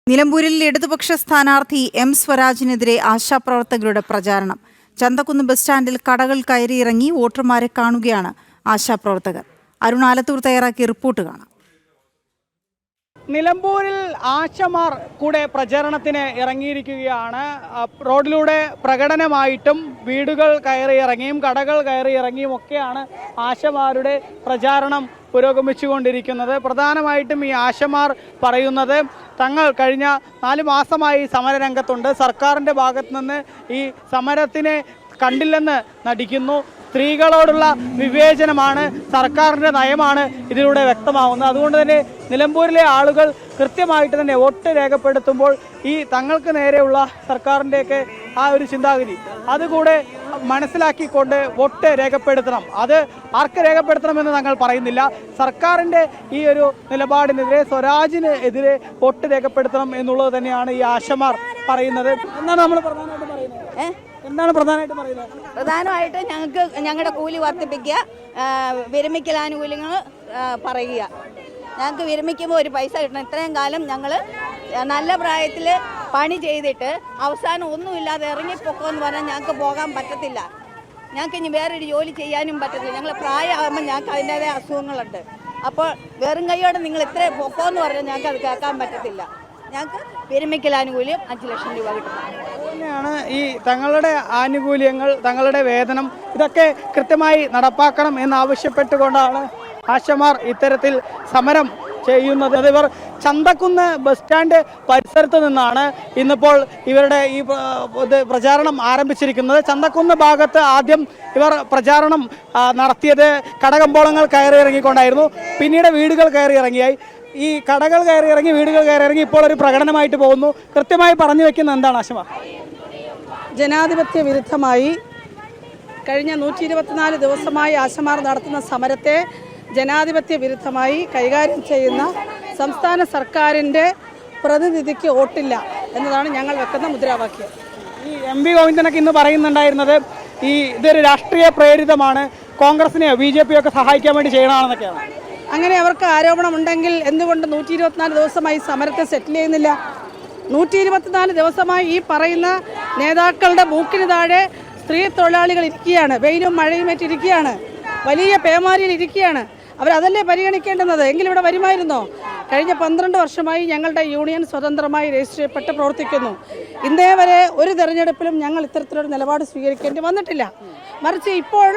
A: നിലമ്പൂരിൽ ഇടതുപക്ഷ സ്ഥാനാർത്ഥി M സ്വരാജിനെതിരെ ആശാപ്രവർത്തകരുടെ പ്രചാരണം. ചന്തക്കുന്ന് ബസ് സ്റ്റാൻഡിൽ കടകൾ കയറിയിറങ്ങി വോട്ടർമാരെ കാണുകയാണ് ആശാപ്രവർത്തകർ. അരുൺ ആലത്തൂർ തയ്യാറാക്കിയ റിപ്പോർട്ട് കാണാം.
I: നിലമ്പൂരിൽ ആശമാർ കൂടെ പ്രചരണത്തിന് ഇറങ്ങിയിരിക്കുകയാണ്. റോഡിലൂടെ പ്രകടനമായിട്ടും വീടുകൾ കയറിയിറങ്ങിയും കടകൾ കയറിയിറങ്ങിയും ഒക്കെയാണ് ആശമാരുടെ പ്രചാരണം പുരോഗമിച്ചുകൊണ്ടിരിക്കുന്നത്. പ്രധാനമായിട്ടും ഈ ആശമാർ പറയുന്നത് തങ്ങൾ കഴിഞ്ഞ 4 മാസമായി സമരരംഗത്തുണ്ട്. സർക്കാരിൻ്റെ ഭാഗത്തു നിന്ന് ഈ സമരത്തിനെ കണ്ടില്ലെന്ന് നടിക്കുന്നു. സ്ത്രീകളോടുള്ള വിവേചനമാണ്, സർക്കാരിൻ്റെ നയമാണ് ഇതിലൂടെ വ്യക്തമാവുന്നത്. അതുകൊണ്ട് തന്നെ നിലമ്പൂരിലെ ആളുകൾ കൃത്യമായിട്ട് തന്നെ വോട്ട് രേഖപ്പെടുത്തുമ്പോൾ ഈ തങ്ങൾക്ക് നേരെയുള്ള സർക്കാരിൻ്റെയൊക്കെ ആ ഒരു ചിന്താഗതി അതുകൂടെ മനസ്സിലാക്കിക്കൊണ്ട് വോട്ട് രേഖപ്പെടുത്തണം. അത് ആർക്ക് രേഖപ്പെടുത്തണമെന്ന് തങ്ങൾ പറയുന്നില്ല. സർക്കാരിൻ്റെ ഈ ഒരു നിലപാടിനെതിരെ, സ്വരാജിന് എതിരെ വോട്ട് രേഖപ്പെടുത്തണം എന്നുള്ളത് തന്നെയാണ് ഈ ആശമാർ പറയുന്നത്. എന്നാണ് നമ്മൾ പ്രധാനമായിട്ട് പറയുന്നത്. എന്താണ് പ്രധാനമായിട്ട് പറയുന്നത്?
J: പ്രധാനമായിട്ട് ഞങ്ങൾക്ക് ഞങ്ങളുടെ കൂലി വർദ്ധിപ്പിക്കുക, വിരമിക്കൽ ആനുകൂല്യങ്ങൾ പറയുക. ഞങ്ങൾക്ക് വിരമിക്കുമ്പോൾ ഒരു പൈസ കിട്ടണം. ഇത്രയും കാലം ഞങ്ങൾ നല്ല പ്രായത്തിൽ പണി ചെയ്തിട്ട് അവസാനം ഒന്നുമില്ലാതെ ഇറങ്ങിപ്പോക്കുമെന്ന് പറഞ്ഞാൽ ഞങ്ങൾക്ക് പോകാൻ പറ്റത്തില്ല. ഞങ്ങൾക്ക് ഇനി വേറൊരു ജോലി ചെയ്യാനും പറ്റത്തില്ല. ഞങ്ങൾ പ്രായമാകുമ്പോൾ ഞങ്ങൾക്ക് അതിൻ്റേതായ അസുഖങ്ങളുണ്ട്. അപ്പോൾ വെറും കൈയോടെ നിങ്ങൾ ഇത്ര പൊക്കോന്ന് പറഞ്ഞാൽ ഞങ്ങൾക്ക് അത് കേൾക്കാൻ പറ്റത്തില്ല. ഞങ്ങൾക്ക് വിരമിക്കൽ ആനുകൂല്യം 5 ലക്ഷം രൂപ കിട്ടും.
I: തന്നെയാണ് ഈ തങ്ങളുടെ ആനുകൂല്യങ്ങൾ, തങ്ങളുടെ വേതനം ഇതൊക്കെ കൃത്യമായി നടപ്പാക്കണം എന്നാവശ്യപ്പെട്ടുകൊണ്ടാണ് ആശമാർ ഇത്തരത്തിൽ സമരം ചെയ്യുന്നത്. ഇവർ ചന്തക്കുന്ന് ബസ് സ്റ്റാൻഡ് പരിസരത്ത് നിന്നാണ് ഇന്നിപ്പോൾ ഇവരുടെ ഈ പ്രചാരണം ആരംഭിച്ചിരിക്കുന്നത്. ചന്തക്കുന്ന് ഭാഗത്ത് ആദ്യം ഇവർ പ്രചാരണം നടത്തിയത് കടകമ്പോളങ്ങൾ കയറിയിറങ്ങിക്കൊണ്ടായിരുന്നു. പിന്നീട് വീടുകൾ കയറിയിറങ്ങിയായി. ഈ കടകൾ കയറിയിറങ്ങി, വീടുകൾ കയറിയിറങ്ങി ഇപ്പോൾ ഒരു പ്രകടനമായിട്ട് പോകുന്നു. കൃത്യമായി പറഞ്ഞു വെക്കുന്ന എന്താണ് ആശമ?
K: ജനാധിപത്യ വിരുദ്ധമായി കഴിഞ്ഞ 124 ദിവസമായി ആശമാർ നടത്തുന്ന സമരത്തെ ജനാധിപത്യ വിരുദ്ധമായി കൈകാര്യം ചെയ്യുന്ന സംസ്ഥാന സർക്കാരിൻ്റെ പ്രതിനിധിക്ക് വോട്ടില്ല എന്നതാണ് ഞങ്ങൾ വെക്കുന്ന മുദ്രാവാക്യം.
I: ഈ MV ഗോവിന്ദനൊക്കെ ഇന്ന് പറയുന്നുണ്ടായിരുന്നത് ഇതൊരു രാഷ്ട്രീയ പ്രേരിതമാണ്, കോൺഗ്രസിനെയോ BJP ഒക്കെ സഹായിക്കാൻ വേണ്ടി ചെയ്യണമെന്നൊക്കെയാണ്.
K: അങ്ങനെ അവർക്ക് ആരോപണമുണ്ടെങ്കിൽ എന്തുകൊണ്ട് 124 ദിവസമായി സമരത്തെ സെറ്റിൽ ചെയ്യുന്നില്ല? 124 ദിവസമായി ഈ പറയുന്ന നേതാക്കളുടെ മൂക്കിന് താഴെ സ്ത്രീ തൊഴിലാളികൾ ഇരിക്കുകയാണ്, വെയിലും മഴയും ഏറ്റിരിക്കുകയാണ്, വലിയ പേമാരിയിൽ ഇരിക്കുകയാണ്. അവരതല്ലേ പരിഗണിക്കേണ്ടുന്നത്? എങ്കിലും ഇവിടെ വരുമായിരുന്നോ? കഴിഞ്ഞ 12 വർഷമായി ഞങ്ങളുടെ യൂണിയൻ സ്വതന്ത്രമായി രജിസ്റ്റർ ചെയ്യപ്പെട്ട് പ്രവർത്തിക്കുന്നു. ഇന്നേ വരെ ഒരു തെരഞ്ഞെടുപ്പിലും ഞങ്ങൾ ഇത്തരത്തിലൊരു നിലപാട് സ്വീകരിക്കേണ്ടി വന്നിട്ടില്ല. മറിച്ച് ഇപ്പോൾ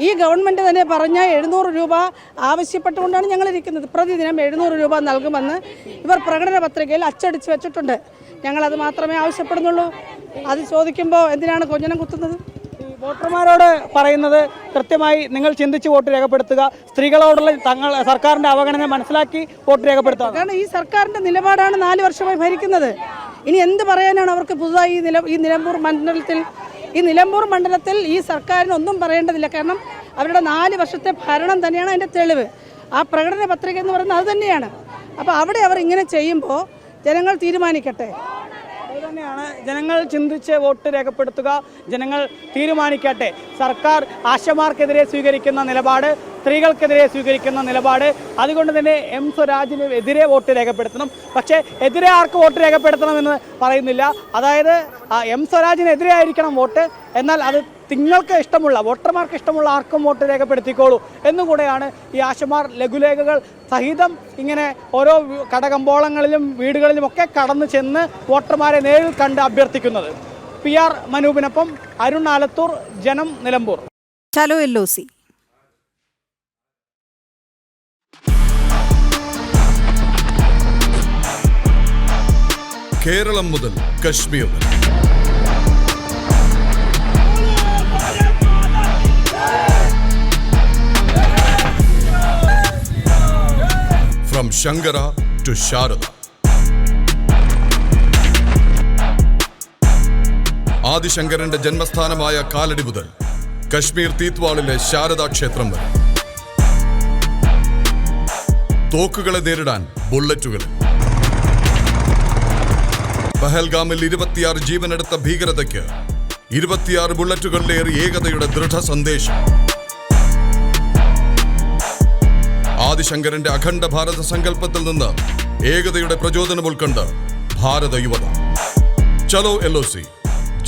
K: ഈ ഗവൺമെൻറ് തന്നെ പറഞ്ഞ 700 രൂപ ആവശ്യപ്പെട്ടുകൊണ്ടാണ് ഞങ്ങളിരിക്കുന്നത്. പ്രതിദിനം 700 രൂപ നൽകുമെന്ന് ഇവർ പ്രകടന പത്രികയിൽ അച്ചടിച്ച് വെച്ചിട്ടുണ്ട്. ഞങ്ങളത് മാത്രമേ ആവശ്യപ്പെടുന്നുള്ളൂ. അത് ചോദിക്കുമ്പോൾ എന്തിനാണ് കൊഞ്ഞനം കുത്തുന്നത്?
I: വോട്ടർമാരോട് പറയുന്നത് കൃത്യമായി നിങ്ങൾ ചിന്തിച്ച് വോട്ട് രേഖപ്പെടുത്തുക, സ്ത്രീകളോടുള്ള സർക്കാരിൻ്റെ അവഗണന മനസ്സിലാക്കി വോട്ട് രേഖപ്പെടുത്തുക.
K: കാരണം ഈ സർക്കാരിൻ്റെ നിലപാടാണ് 4 വർഷമായി ഭരിക്കുന്നത്. ഇനി എന്ത് പറയാനാണ് അവർക്ക് പുതുതായി ഈ നിലമ്പൂർ മണ്ഡലത്തിൽ ഈ സർക്കാരിന് ഒന്നും പറയേണ്ടതില്ല. കാരണം അവരുടെ 4 വർഷത്തെ ഭരണം തന്നെയാണ് അതിൻ്റെ തെളിവ്. ആ പ്രകടന പത്രിക എന്ന് പറയുന്നത് അത് തന്നെയാണ്. അപ്പോൾ അവിടെ അവർ ഇങ്ങനെ ചെയ്യുമ്പോൾ ജനങ്ങൾ തീരുമാനിക്കട്ടെ.
I: അതുതന്നെയാണ്, ജനങ്ങൾ ചിന്തിച്ച് വോട്ട് രേഖപ്പെടുത്തുക, ജനങ്ങൾ തീരുമാനിക്കട്ടെ. സർക്കാർ ആശമാർക്കെതിരെ സ്വീകരിക്കുന്ന നിലപാട് സ്ത്രീകൾക്കെതിരെ സ്വീകരിക്കുന്ന നിലപാട്. അതുകൊണ്ട് തന്നെ എം സ്വരാജിന് എതിരെ വോട്ട് രേഖപ്പെടുത്തണം. പക്ഷേ എതിരെ ആർക്ക് വോട്ട് രേഖപ്പെടുത്തണമെന്ന് പറയുന്നില്ല. അതായത് എം സ്വരാജിനെതിരെ ആയിരിക്കണം വോട്ട്, എന്നാൽ അത് നിങ്ങൾക്ക് ഇഷ്ടമുള്ള വോട്ടർമാർക്ക് ഇഷ്ടമുള്ള ആർക്കും വോട്ട് രേഖപ്പെടുത്തിക്കോളൂ എന്നുകൂടെയാണ് ഈ ആശമാർ ലഘുലേഖകൾ സഹിതം ഇങ്ങനെ ഓരോ കടകമ്പോളങ്ങളിലും വീടുകളിലും ഒക്കെ കടന്നു ചെന്ന് വോട്ടർമാരെ നേരിൽ കണ്ട് അഭ്യർത്ഥിക്കുന്നത്. PR മനൂപിനൊപ്പം അരുൺ ആലത്തൂർ, ജനം, നിലമ്പൂർ.
A: ചലോ LOC.
L: കേരളം മുതൽ കശ്മീർ വരെ ഫ്രം ശങ്കര ടു ശാരദ, ആദിശങ്കരന്റെ ജന്മസ്ഥാനമായ കാലടി മുതൽ കശ്മീർ തീത്വാളിലെ ശാരദാ ക്ഷേത്രം വരെ തോക്കുകളെ നേരിടാൻ ബുള്ളറ്റുകൾ. പഹൽഗാമിൽ 26 ജീവനെടുത്ത ഭീകരതയ്ക്ക് 26 ബുള്ളറ്റുകളിലേറി ഏകതയുടെ ദൃഢ സന്ദേശം. ആദിശങ്കരന്റെ അഖണ്ഡ ഭാരത സങ്കല്പത്തിൽ നിന്ന് ഏകതയുടെ പ്രചോദനം ഉൾക്കൊണ്ട് ഭാരത യുവത. ചലോ LOC,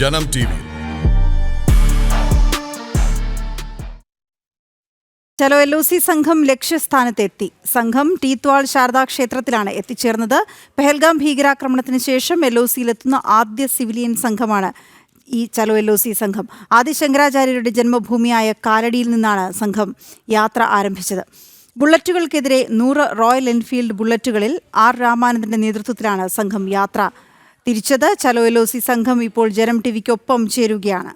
L: ജനം TV.
A: ചലോ LOC സംഘം ലക്ഷ്യസ്ഥാനത്തെത്തി. സംഘം ടീത്വാൾ ശാരദാ ക്ഷേത്രത്തിലാണ് എത്തിച്ചേർന്നത്. പെഹൽഗാം ഭീകരാക്രമണത്തിന് ശേഷം LOCയിലെത്തുന്ന ആദ്യ സിവിലിയൻ സംഘമാണ് ഈ ചലോ LOC സംഘം. ആദിശങ്കരാചാര്യരുടെ ജന്മഭൂമിയായ കാലടിയിൽ നിന്നാണ് സംഘം യാത്ര ആരംഭിച്ചത്. ബുള്ളറ്റുകൾക്കെതിരെ 100 റോയൽ എൻഫീൽഡ് ബുള്ളറ്റുകളിൽ R രാമാനന്ദന്റെ നേതൃത്വത്തിലാണ് സംഘം യാത്ര തിരിച്ചത്. ചലോ LOC സംഘം ഇപ്പോൾ ജനം TVക്കൊപ്പം ചേരുകയാണ്.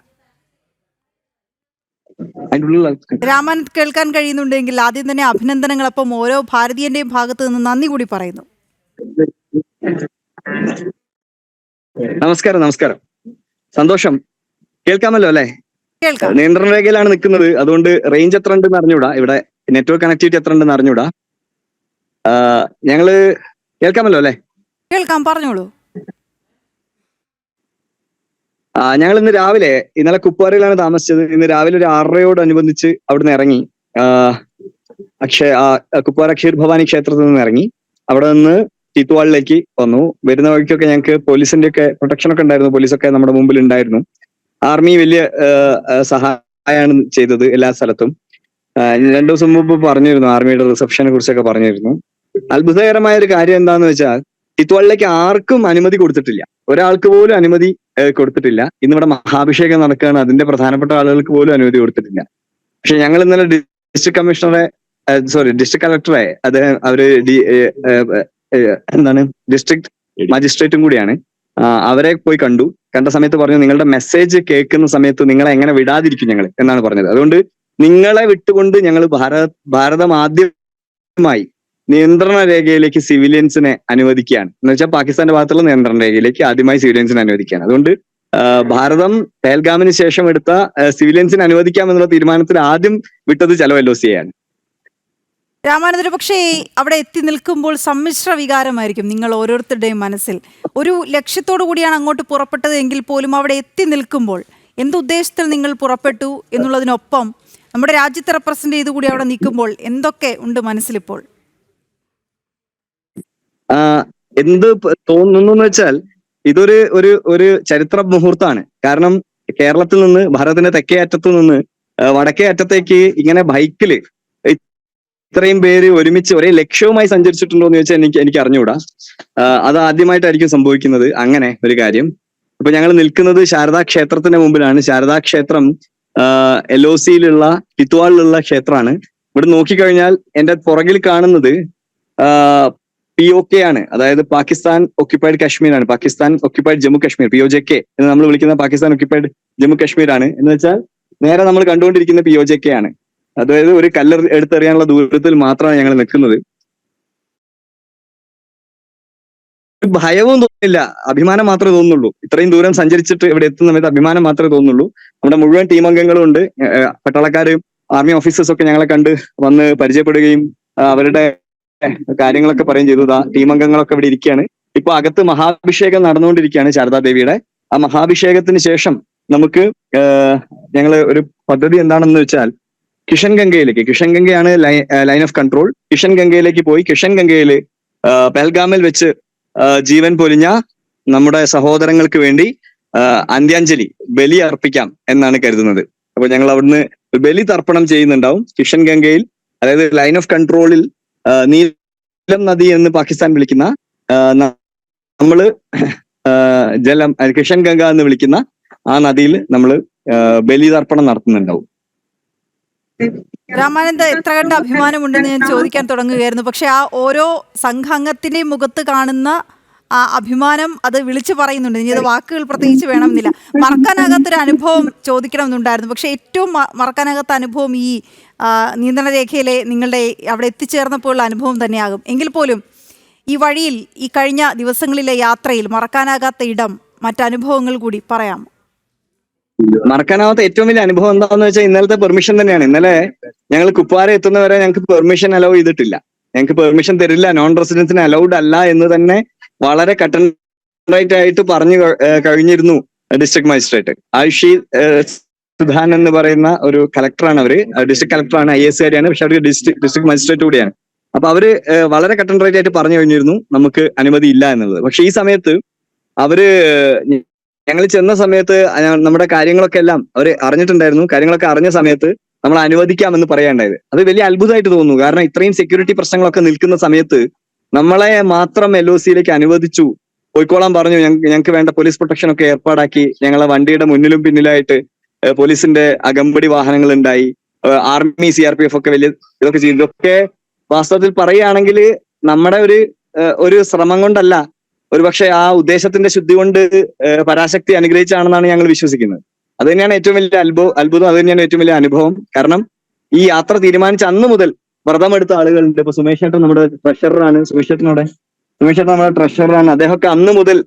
A: രാമാനന്ദ്, കേൾക്കാൻ കഴിയുന്നുണ്ടെങ്കിൽ ആദ്യം തന്നെ അഭിനന്ദനങ്ങൾ. അപ്പം ഓരോ ഭാരതീയന്റെയും ഭാഗത്ത് നിന്ന് നന്ദി കൂടി പറയുന്നു.
M: നമസ്കാരം. സന്തോഷം. കേൾക്കാമല്ലോ അല്ലേ?
A: കേൾക്കാം.
M: നിയന്ത്രണ രേഖയിലാണ് നിൽക്കുന്നത്, അതുകൊണ്ട് റേഞ്ച് എത്ര ഉണ്ടെന്ന് അറിഞ്ഞൂടാ, ഇവിടെ നെറ്റ്വർക്ക് കണക്ടിവിറ്റി എത്ര ഉണ്ടെന്ന് അറിഞ്ഞൂടാ. ഞങ്ങള് കേൾക്കാമല്ലോ അല്ലേ?
A: കേൾക്കാം, പറഞ്ഞോളൂ.
M: ഞങ്ങൾ ഇന്ന് രാവിലെ, ഇന്നലെ കുപ്വാരയിലാണ് താമസിച്ചത്. ഇന്ന് രാവിലെ ഒരു 6:30യോടനുബന്ധിച്ച് അവിടുന്ന് ഇറങ്ങി. കുപ്വാര ക്ഷീർ ഭവാനി ക്ഷേത്രത്തിൽ നിന്ന് ഇറങ്ങി അവിടെ നിന്ന് ടീത്വാളിലേക്ക് വന്നു. വരുന്ന വഴിക്കൊക്കെ ഞങ്ങൾക്ക് പോലീസിന്റെ ഒക്കെ പ്രൊട്ടക്ഷൻ ഒക്കെ ഉണ്ടായിരുന്നു. പോലീസൊക്കെ നമ്മുടെ മുമ്പിൽ ഉണ്ടായിരുന്നു. ആർമി വലിയ സഹായമാണ് ചെയ്തത് എല്ലാ സ്ഥലത്തും. 2 ദിവസം മുമ്പ് പറഞ്ഞിരുന്നു, ആർമിയുടെ റിസപ്ഷനെ കുറിച്ചൊക്കെ പറഞ്ഞിരുന്നു. അത്ഭുതകരമായ ഒരു കാര്യം എന്താന്ന് വെച്ചാൽ, ടീത്വാളിലേക്ക് ആർക്കും അനുമതി കൊടുത്തിട്ടില്ല, ഒരാൾക്ക് പോലും അനുമതി കൊടുത്തിട്ടില്ല. ഇന്നിവിടെ മഹാഭിഷേകം നടക്കുകയാണ്, അതിന്റെ പ്രധാനപ്പെട്ട ആളുകൾക്ക് പോലും അനുമതി കൊടുത്തിട്ടില്ല. പക്ഷെ ഞങ്ങൾ ഇന്നലെ ഡിസ്ട്രിക്ട് കളക്ടറെ, ഡിസ്ട്രിക്ട് മജിസ്ട്രേറ്റും കൂടിയാണ്, അവരെ പോയി കണ്ട സമയത്ത് പറഞ്ഞു, നിങ്ങളുടെ മെസ്സേജ് കേൾക്കുന്ന സമയത്ത് നിങ്ങളെ എങ്ങനെ വിടാതിരിക്കും ഞങ്ങൾ എന്നാണ് പറഞ്ഞത്. അതുകൊണ്ട് നിങ്ങളെ വിട്ടുകൊണ്ട് ഞങ്ങൾ ഭാരതം ആദ്യമായി നിയന്ത്രണ രേഖയിലേക്ക് സിവിലിയൻസിനെ അനുവദിക്കുകയാണ്. എന്ന് വെച്ചാൽ പാകിസ്ഥാന്റെ ഭാഗത്തുള്ള നിയന്ത്രണ രേഖയിലേക്ക് ആദ്യമായി സിവിലിയൻസിനെ അനുവദിക്കുകയാണ്. അതുകൊണ്ട് ഭാരതം പെഹൽഗാമിന് ശേഷം എടുത്ത സിവിലിയൻസിനെ അനുവദിക്കാമെന്നുള്ള തീരുമാനത്തിൽ ആദ്യം വിട്ടത് ചലോ LOCയാണ്.
A: രാമാനന്ദന്, പക്ഷേ അവിടെ എത്തി നിൽക്കുമ്പോൾ സമ്മിശ്ര വികാരമായിരിക്കും നിങ്ങൾ ഓരോരുത്തരുടെയും മനസ്സിൽ. ഒരു ലക്ഷ്യത്തോടു കൂടിയാണ് അങ്ങോട്ട് പുറപ്പെട്ടത് എങ്കിൽ പോലും അവിടെ എത്തി നിൽക്കുമ്പോൾ എന്തുദ്ദേശത്തിൽ നിങ്ങൾ പുറപ്പെട്ടു എന്നുള്ളതിനൊപ്പം നമ്മുടെ രാജ്യത്തെ റെപ്രസെന്റ് ചെയ്ത് കൂടി അവിടെ നിൽക്കുമ്പോൾ എന്തൊക്കെ ഉണ്ട് മനസ്സിലിപ്പോൾ?
M: എന്ത് തോന്നുന്നു എന്ന് വെച്ചാൽ, ഇതൊരു ഒരു ചരിത്ര മുഹൂർത്തമാണ്. കാരണം കേരളത്തിൽ നിന്ന്, ഭാരതത്തിന്റെ തെക്കേ അറ്റത്ത് നിന്ന് വടക്കേ അറ്റത്തേക്ക് ഇങ്ങനെ ബൈക്കില് ഇത്രയും പേര് ഒരുമിച്ച് ഒരേ ലക്ഷ്യവുമായി സഞ്ചരിച്ചിട്ടുണ്ടോ എന്ന് ചോദിച്ചാൽ എനിക്ക് അറിഞ്ഞുകൂടാ. അത് ആദ്യമായിട്ടായിരിക്കും സംഭവിക്കുന്നത് അങ്ങനെ ഒരു കാര്യം. അപ്പൊ ഞങ്ങൾ നിൽക്കുന്നത് ശാരദാ ക്ഷേത്രത്തിന്റെ മുമ്പിലാണ്. ശാരദാ ക്ഷേത്രം LOCയിലുള്ള ടീത്വാളിലുള്ള ക്ഷേത്രമാണ്. ഇവിടെ നോക്കിക്കഴിഞ്ഞാൽ എന്റെ പുറകിൽ കാണുന്നത് POK ആണ്, അതായത് പാകിസ്ഥാൻ ഒക്യുപ്പൈഡ് കാശ്മീരാണ്. പാകിസ്ഥാൻ ഒക്യുപ്പൈഡ് ജമ്മു കാശ്മീർ, POJK എന്ന് നമ്മൾ വിളിക്കുന്ന പാകിസ്ഥാൻ ഒക്യുപ്പൈഡ് ജമ്മു കാശ്മീരാണ്. എന്ന് വെച്ചാൽ നേരെ നമ്മൾ കണ്ടുകൊണ്ടിരിക്കുന്ന POJK ആണ്. അതായത് ഒരു കല്ല് എടുത്തെറിയാനുള്ള ദൂരത്തിൽ മാത്രമാണ് ഞങ്ങൾ നിൽക്കുന്നത്. ഭയവും തോന്നുന്നില്ല, അഭിമാനം മാത്രമേ തോന്നുള്ളൂ. ഇത്രയും ദൂരം സഞ്ചരിച്ചിട്ട് ഇവിടെ എത്തുന്ന സമയത്ത് അഭിമാനം മാത്രമേ തോന്നുള്ളൂ. നമ്മുടെ മുഴുവൻ ടീം അംഗങ്ങളും ഉണ്ട്, പട്ടാളക്കാരും ആർമി ഓഫീസേഴ്സ് ഒക്കെ ഞങ്ങളെ കണ്ട് വന്ന് പരിചയപ്പെടുകയും അവരുടെ കാര്യങ്ങളൊക്കെ പറയും ചെയ്തു. ടീം അംഗങ്ങളൊക്കെ ഇവിടെ ഇരിക്കുകയാണ്. ഇപ്പൊ അകത്ത് മഹാഭിഷേകം നടന്നുകൊണ്ടിരിക്കുകയാണ് ശാരദാദേവിയുടെ. ആ മഹാഭിഷേകത്തിന് ശേഷം നമുക്ക് ഞങ്ങള് ഒരു പദ്ധതി എന്താണെന്ന് വെച്ചാൽ, കിഷൻ ഗംഗയാണ് ലൈൻ ഓഫ് കൺട്രോൾ. കിഷൻ ഗംഗയിലേക്ക് പോയി കിഷൻ ഗംഗയിൽ പെഹൽഗാമിൽ വെച്ച് ജീവൻ പൊലിഞ്ഞ നമ്മുടെ സഹോദരങ്ങൾക്ക് വേണ്ടി അന്ത്യാഞ്ജലി ബലി അർപ്പിക്കാം എന്നാണ് കരുതുന്നത്. അപ്പൊ ഞങ്ങൾ അവിടുന്ന് ബലി തർപ്പണം ചെയ്യുന്നുണ്ടാവും കിഷൻ ഗംഗയിൽ. അതായത് ലൈൻ ഓഫ് കൺട്രോളിൽ നീലം നദി എന്ന് പാകിസ്ഥാൻ വിളിക്കുന്ന നമ്മള് ജലം കിഷൻ ഗംഗ എന്ന് വിളിക്കുന്ന ആ നദിയിൽ നമ്മൾ ബലിതർപ്പണം നടത്തുന്നുണ്ടാവും.
A: രാമാനന്ദ, എത്ര കണ്ട അഭിമാനമുണ്ടെന്ന് ഞാൻ ചോദിക്കാൻ തുടങ്ങുകയായിരുന്നു. പക്ഷെ ആ ഓരോ സംഘാംഗത്തിന്റെയും മുഖത്ത് കാണുന്ന ആ അഭിമാനം അത് വിളിച്ചു പറയുന്നുണ്ട്. ഇനി അത് വാക്കുകൾ പ്രത്യേകിച്ച് വേണമെന്നില്ല. മറക്കാനാകാത്തൊരു അനുഭവം ചോദിക്കണമെന്നുണ്ടായിരുന്നു. പക്ഷെ ഏറ്റവും മറക്കാനാകാത്ത അനുഭവം ഈ നിയന്ത്രണ രേഖയിലെ നിങ്ങളുടെ അവിടെ എത്തിച്ചേർന്നപ്പോഴുള്ള അനുഭവം തന്നെയാകും. എങ്കിൽ പോലും ഈ വഴിയിൽ ഈ കഴിഞ്ഞ ദിവസങ്ങളിലെ യാത്രയിൽ മറക്കാനാകാത്ത ഇടം, മറ്റനുഭവങ്ങൾ കൂടി പറയാം.
M: മറക്കാനാവാത്ത ഏറ്റവും വലിയ അനുഭവം എന്താണെന്ന് വെച്ചാൽ ഇന്നലത്തെ പെർമിഷൻ തന്നെയാണ്. ഇന്നലെ ഞങ്ങൾ കുപ്വാര എത്തുന്നവരെ ഞങ്ങൾക്ക് പെർമിഷൻ അലൗ ചെയ്തിട്ടില്ല. ഞങ്ങൾക്ക് പെർമിഷൻ തരില്ല, നോൺ റെസിഡൻസിന് അലൗഡ് അല്ല എന്ന് തന്നെ വളരെ കട്ടൻറൈറ്റ് ആയിട്ട് പറഞ്ഞു കഴിഞ്ഞിരുന്നു ഡിസ്ട്രിക്ട് മജിസ്ട്രേറ്റ്. ആയുഷി സുധാൻ എന്ന് പറയുന്ന ഒരു കളക്ടറാണ്. അവര് ഡിസ്ട്രിക്ട് കളക്ടറാണ്, IAS കാരിയാണ്, പക്ഷെ അവര് ഡിസ്ട്രിക്ട് മജിസ്ട്രേറ്റ് കൂടിയാണ്. അപ്പൊ അവര് വളരെ കട്ടൻറൈറ്റ് ആയിട്ട് പറഞ്ഞു കഴിഞ്ഞിരുന്നു നമുക്ക് അനുമതി ഇല്ല എന്നുള്ളത്. പക്ഷെ ഈ സമയത്ത് അവര് ഞങ്ങൾ ചെന്ന സമയത്ത് നമ്മുടെ കാര്യങ്ങളൊക്കെ എല്ലാം അവര് അറിഞ്ഞിട്ടുണ്ടായിരുന്നു. കാര്യങ്ങളൊക്കെ അറിഞ്ഞ സമയത്ത് നമ്മൾ അനുവദിക്കാമെന്ന് പറയാണ്ടായത് അത് വലിയ അത്ഭുതമായിട്ട് തോന്നുന്നു. കാരണം ഇത്രയും സെക്യൂരിറ്റി പ്രശ്നങ്ങളൊക്കെ നിൽക്കുന്ന സമയത്ത് നമ്മളെ മാത്രം LOCയിലേക്ക് അനുവദിച്ചു. പോയിക്കോളാൻ പറഞ്ഞു. ഞങ്ങൾക്ക് വേണ്ട പോലീസ് പ്രൊട്ടക്ഷൻ ഒക്കെ ഏർപ്പാടാക്കി. ഞങ്ങളെ വണ്ടിയുടെ മുന്നിലും പിന്നിലായിട്ട് പോലീസിന്റെ അകമ്പടി വാഹനങ്ങൾ ഉണ്ടായി. ആർമി CRPF ഒക്കെ വലിയ ഇതൊക്കെ ചെയ്തു. ഇതൊക്കെ വാസ്തവത്തിൽ പറയുകയാണെങ്കിൽ നമ്മുടെ ഒരു ശ്രമം കൊണ്ടല്ല, ഒരുപക്ഷെ ആ ഉദ്ദേശത്തിന്റെ ശുദ്ധി കൊണ്ട് പരാശക്തി അനുഗ്രഹിച്ചാണെന്നാണ് ഞങ്ങൾ വിശ്വസിക്കുന്നത്. അത് തന്നെയാണ് ഏറ്റവും വലിയ അത്ഭുതം. അത് തന്നെയാണ് ഏറ്റവും വലിയ അനുഭവം. കാരണം ഈ യാത്ര തീരുമാനിച്ച അന്ന് മുതൽ വ്രതമെടുത്ത ആളുകളുണ്ട്. ഇപ്പൊ സുമേഷ് ചേട്ടൻ നമ്മുടെ ട്രഷററാണ്. സുമേഷ് ചേട്ടൻ നമ്മുടെ ട്രഷററാണ്. അദ്ദേഹമൊക്കെ അന്ന് മുതൽ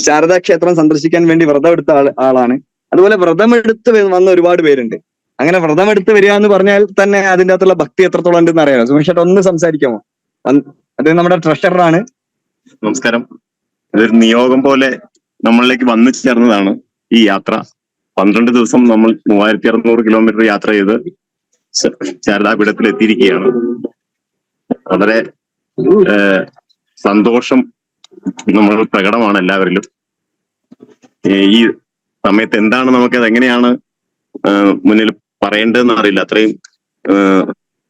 M: ശാരദാ ക്ഷേത്രം സന്ദർശിക്കാൻ വേണ്ടി വ്രതമെടുത്ത ആളാണ്. അതുപോലെ വ്രതമെടുത്ത് വന്ന ഒരുപാട് പേരുണ്ട്. അങ്ങനെ വ്രതമെടുത്ത് വരിക എന്ന് പറഞ്ഞാൽ തന്നെ അതിൻ്റെ അകത്തുള്ള ഭക്തി എത്രത്തോളം ഉണ്ടെന്ന് അറിയാമോ? സുമേഷ് ചേട്ടൻ ഒന്ന് സംസാരിക്കാമോ? അദ്ദേഹം നമ്മുടെ ട്രഷററാണ്.
N: നമസ്കാരം. ഇതൊരു നിയോഗം പോലെ നമ്മളിലേക്ക് വന്നു ചേർന്നതാണ് ഈ യാത്ര. 12 ദിവസം നമ്മൾ 3600 കിലോമീറ്റർ യാത്ര ചെയ്ത് ശാരദാപീഠത്തിൽ എത്തിയിരിക്കുകയാണ്. വളരെ സന്തോഷം നമ്മൾ പ്രകടമാണ് എല്ലാവരിലും. ഈ സമയത്ത് എന്താണ് നമുക്കത് എങ്ങനെയാണ് മുന്നിൽ പറയേണ്ടതെന്ന് അറിയില്ല. അത്രയും